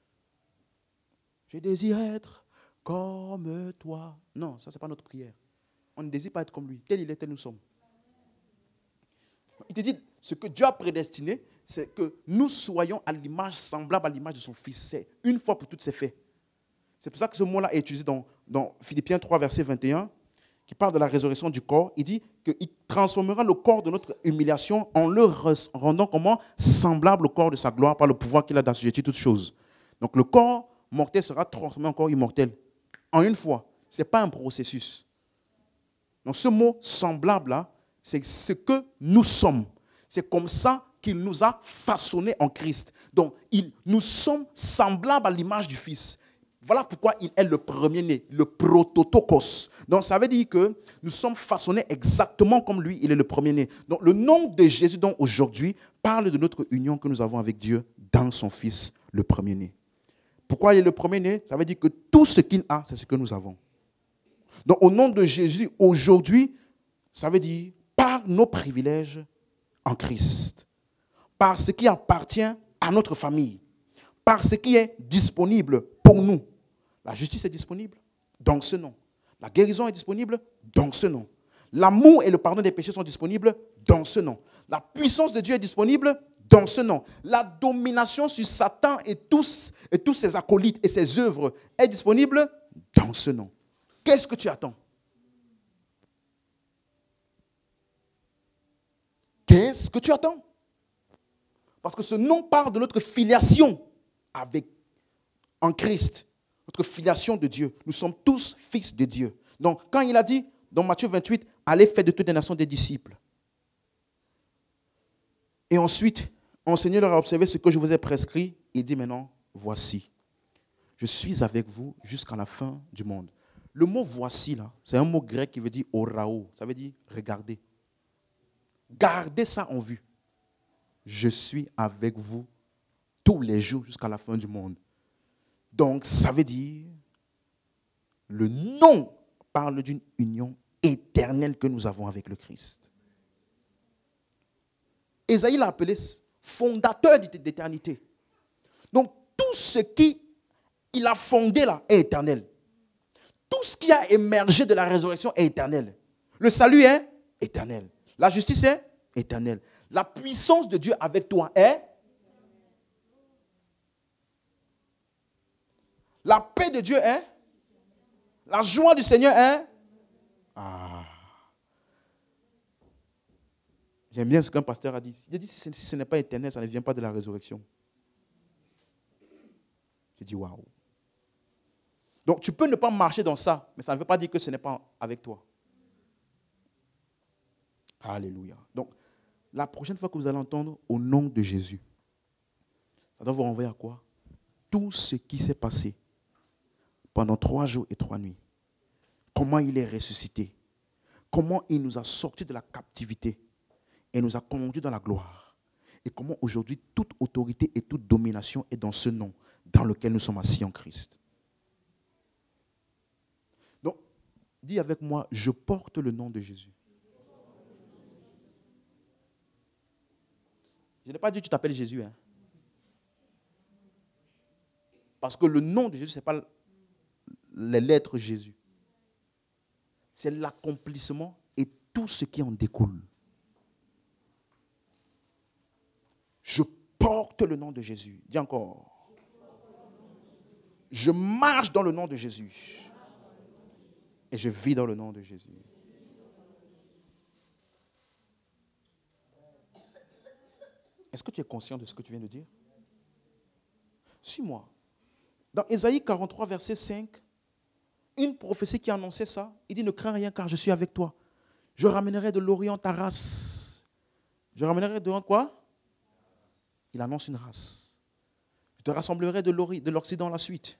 Je désire être comme toi. Non, ça, ce n'est pas notre prière. On ne désire pas être comme lui. Tel il est, tel nous sommes. Il te dit, ce que Dieu a prédestiné, c'est que nous soyons à l'image, semblable à l'image de son Fils. C'est une fois pour toutes, c'est fait. C'est pour ça que ce mot-là est utilisé dans Philippiens 3, verset 21, qui parle de la résurrection du corps. Il dit qu'il transformera le corps de notre humiliation en le rendant comment? Semblable au corps de sa gloire par le pouvoir qu'il a d'assujettir toutes choses. Donc le corps mortel sera transformé en corps immortel. En une fois. Ce n'est pas un processus. Donc ce mot semblable là, c'est ce que nous sommes. C'est comme ça qu'il nous a façonnés en Christ. Donc nous sommes semblables à l'image du Fils. Voilà pourquoi il est le premier-né, le prototokos. Donc ça veut dire que nous sommes façonnés exactement comme lui, il est le premier-né. Donc le nom de Jésus, donc aujourd'hui, parle de notre union que nous avons avec Dieu dans son Fils, le premier-né. Pourquoi il est le premier-né? Ça veut dire que tout ce qu'il a, c'est ce que nous avons. Donc au nom de Jésus, aujourd'hui, ça veut dire par nos privilèges en Christ, par ce qui appartient à notre famille, par ce qui est disponible pour nous. La justice est disponible dans ce nom. La guérison est disponible dans ce nom. L'amour et le pardon des péchés sont disponibles dans ce nom. La puissance de Dieu est disponible dans ce nom. La domination sur Satan et tous ses acolytes et ses œuvres est disponible dans ce nom. Qu'est-ce que tu attends? Qu'est-ce que tu attends? Parce que ce nom parle de notre filiation en Christ, notre filiation de Dieu. Nous sommes tous fils de Dieu. Donc, quand il a dit, dans Matthieu 28, allez faire de toutes les nations des disciples. Et ensuite, enseignez leur à observer ce que je vous ai prescrit. Il dit maintenant, voici, je suis avec vous jusqu'à la fin du monde. Le mot voici, là, c'est un mot grec qui veut dire orao. Ça veut dire regardez. Gardez ça en vue. Je suis avec vous tous les jours jusqu'à la fin du monde. Donc, ça veut dire, le nom parle d'une union éternelle que nous avons avec le Christ. Ésaïe l'a appelé fondateur d'éternité. Donc, tout ce qu'il a fondé là est éternel. Tout ce qui a émergé de la résurrection est éternel. Le salut est éternel. La justice est éternelle. La puissance de Dieu avec toi est. La paix de Dieu est. La joie du Seigneur est. J'aime bien ce qu'un pasteur a dit. Il a dit, si ce n'est pas éternel, ça ne vient pas de la résurrection. J'ai dit, waouh. Donc tu peux ne pas marcher dans ça, mais ça ne veut pas dire que ce n'est pas avec toi. Alléluia. Donc, la prochaine fois que vous allez entendre au nom de Jésus, ça doit vous renvoyer à quoi? Tout ce qui s'est passé pendant 3 jours et 3 nuits. Comment il est ressuscité. Comment il nous a sortis de la captivité et nous a conduits dans la gloire. Et comment aujourd'hui toute autorité et toute domination est dans ce nom dans lequel nous sommes assis en Christ. Donc, dis avec moi, je porte le nom de Jésus. Je n'ai pas dit que tu t'appelles Jésus. Hein. Parce que le nom de Jésus, ce n'est pas les lettres Jésus. C'est l'accomplissement et tout ce qui en découle. Je porte le nom de Jésus. Dis encore. Je marche dans le nom de Jésus. Et je vis dans le nom de Jésus. Est-ce que tu es conscient de ce que tu viens de dire? Suis-moi. Dans Ésaïe 43, verset 5, une prophétie qui annonçait ça, il dit, ne crains rien car je suis avec toi. Je ramènerai de l'Orient ta race. Je ramènerai de l'Orient quoi? Il annonce une race. Je te rassemblerai de l'Occident la suite.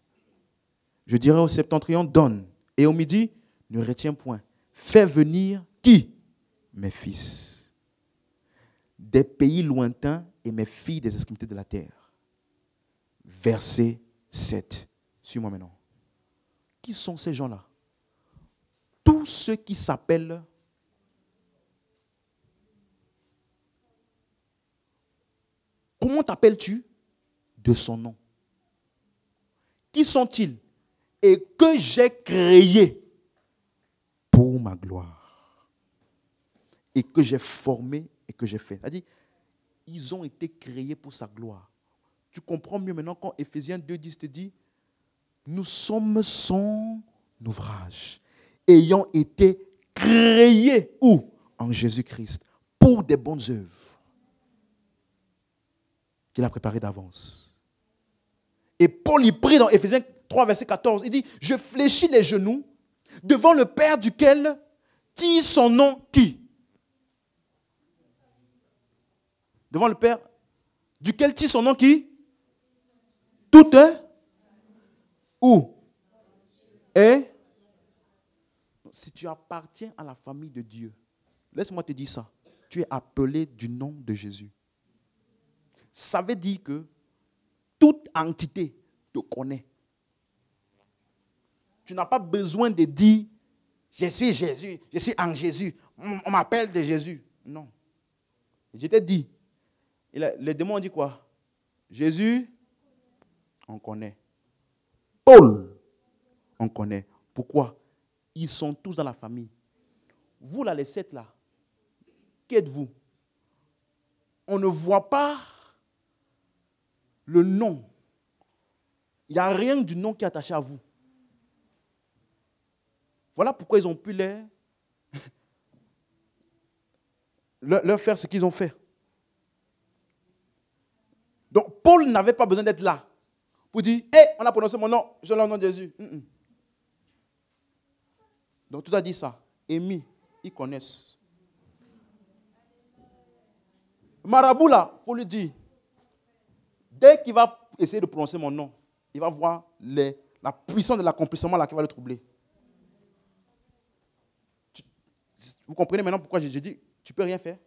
Je dirai au septentrion, donne. Et au midi, ne retiens point. Fais venir qui? Mes fils. Des pays lointains et mes filles des extrémités de la terre. Verset 7. Suis-moi maintenant. Qui sont ces gens-là? Tous ceux qui s'appellent comment t'appelles-tu? De son nom. Qui sont-ils? Et que j'ai créé pour ma gloire. Et que j'ai formé et que j'ai fait. C'est-à-dire, ils ont été créés pour sa gloire. Tu comprends mieux maintenant quand Éphésiens 2:10 te dit, nous sommes son ouvrage, ayant été créés où? En Jésus-Christ, pour des bonnes œuvres qu'il a préparées d'avance. Et Paul y prie dans Éphésiens 3, verset 14, il dit, je fléchis les genoux devant le Père duquel dit son nom qui? Devant le Père duquel dit son nom qui? Tout est où? Et si tu appartiens à la famille de Dieu, laisse-moi te dire ça, tu es appelé du nom de Jésus. Ça veut dire que toute entité te connaît. Tu n'as pas besoin de dire, je suis Jésus, je suis en Jésus, on m'appelle de Jésus. Non. Je t'ai dit, les démons ont dit quoi? Jésus, on connaît. Paul, on connaît. Pourquoi? Ils sont tous dans la famille. Vous là, les 7 là, qui êtes-vous? On ne voit pas le nom. Il n'y a rien du nom qui est attaché à vous. Voilà pourquoi ils ont pu leur faire ce qu'ils ont fait. Donc, Paul n'avait pas besoin d'être là pour dire, hé, on a prononcé mon nom, je donne le nom de Jésus. Donc, tout a dit ça. Émis, ils connaissent. Marabout, là, il faut lui dire, dès qu'il va essayer de prononcer mon nom, il va voir la puissance de l'accomplissement là qui va le troubler. Vous comprenez maintenant pourquoi j'ai dit, tu ne peux rien faire?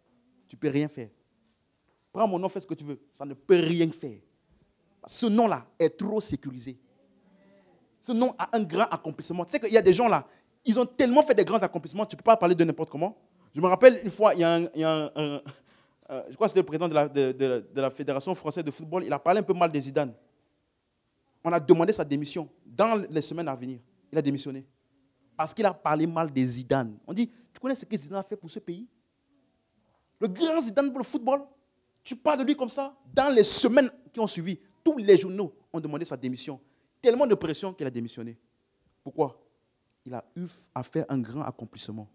Tu ne peux rien faire. Prends mon nom, fais ce que tu veux. Ça ne peut rien faire. Ce nom-là est trop sécurisé. Ce nom a un grand accomplissement. Tu sais qu'il y a des gens là, ils ont tellement fait des grands accomplissements, tu ne peux pas parler de n'importe comment. Je me rappelle une fois, il y a je crois que c'était le président de la Fédération française de football, il a parlé un peu mal de Zidane. On a demandé sa démission dans les semaines à venir. Il a démissionné. Parce qu'il a parlé mal de Zidane. On dit, tu connais ce que Zidane a fait pour ce pays? Le grand Zidane pour le football. Tu parles de lui comme ça. Dans les semaines qui ont suivi, tous les journaux ont demandé sa démission. Tellement de pression qu'il a démissionné. Pourquoi? Il a eu à faire un grand accomplissement.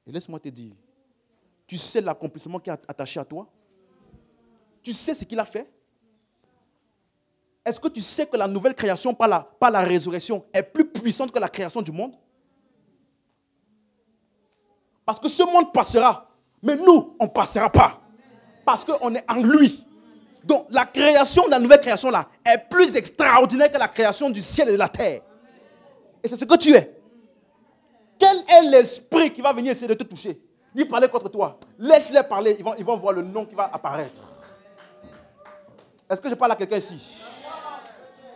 Et laisse-moi te dire, tu sais l'accomplissement qui est attaché à toi? Tu sais ce qu'il a fait? Est-ce que tu sais que la nouvelle création par la résurrection est plus puissante que la création du monde? Parce que ce monde passera, mais nous, on ne passera pas. Parce qu'on est en lui. Donc la création, la nouvelle création là, est plus extraordinaire que la création du ciel et de la terre. Et c'est ce que tu es. Quel est l'esprit qui va venir essayer de te toucher? Ni parler contre toi. Laisse-les parler, ils vont voir le nom qui va apparaître. Est-ce que je parle à quelqu'un ici?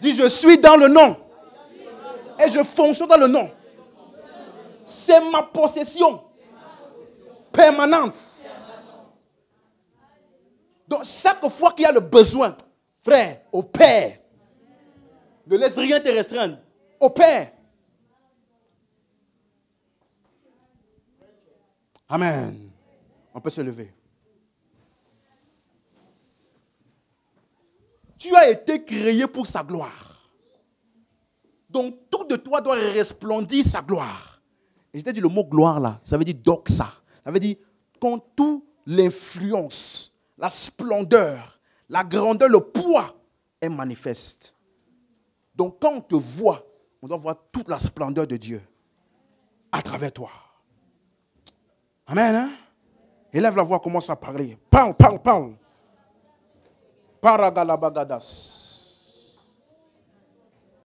Dis, je suis dans le nom. Et je fonctionne dans le nom. C'est ma possession permanente. Donc chaque fois qu'il y a le besoin, frère, opère. Ne laisse rien te restreindre. Opère. Amen. On peut se lever. Tu as été créé pour sa gloire. Donc tout de toi doit resplendir sa gloire. Et je t'ai dit le mot gloire là, ça veut dire doxa. Ça veut dire quand toute l'influence, la splendeur, la grandeur, le poids est manifeste. Donc quand on te voit, on doit voir toute la splendeur de Dieu à travers toi. Amen. Hein? Élève la voix, commence à parler. Parle. Paragalabagadas.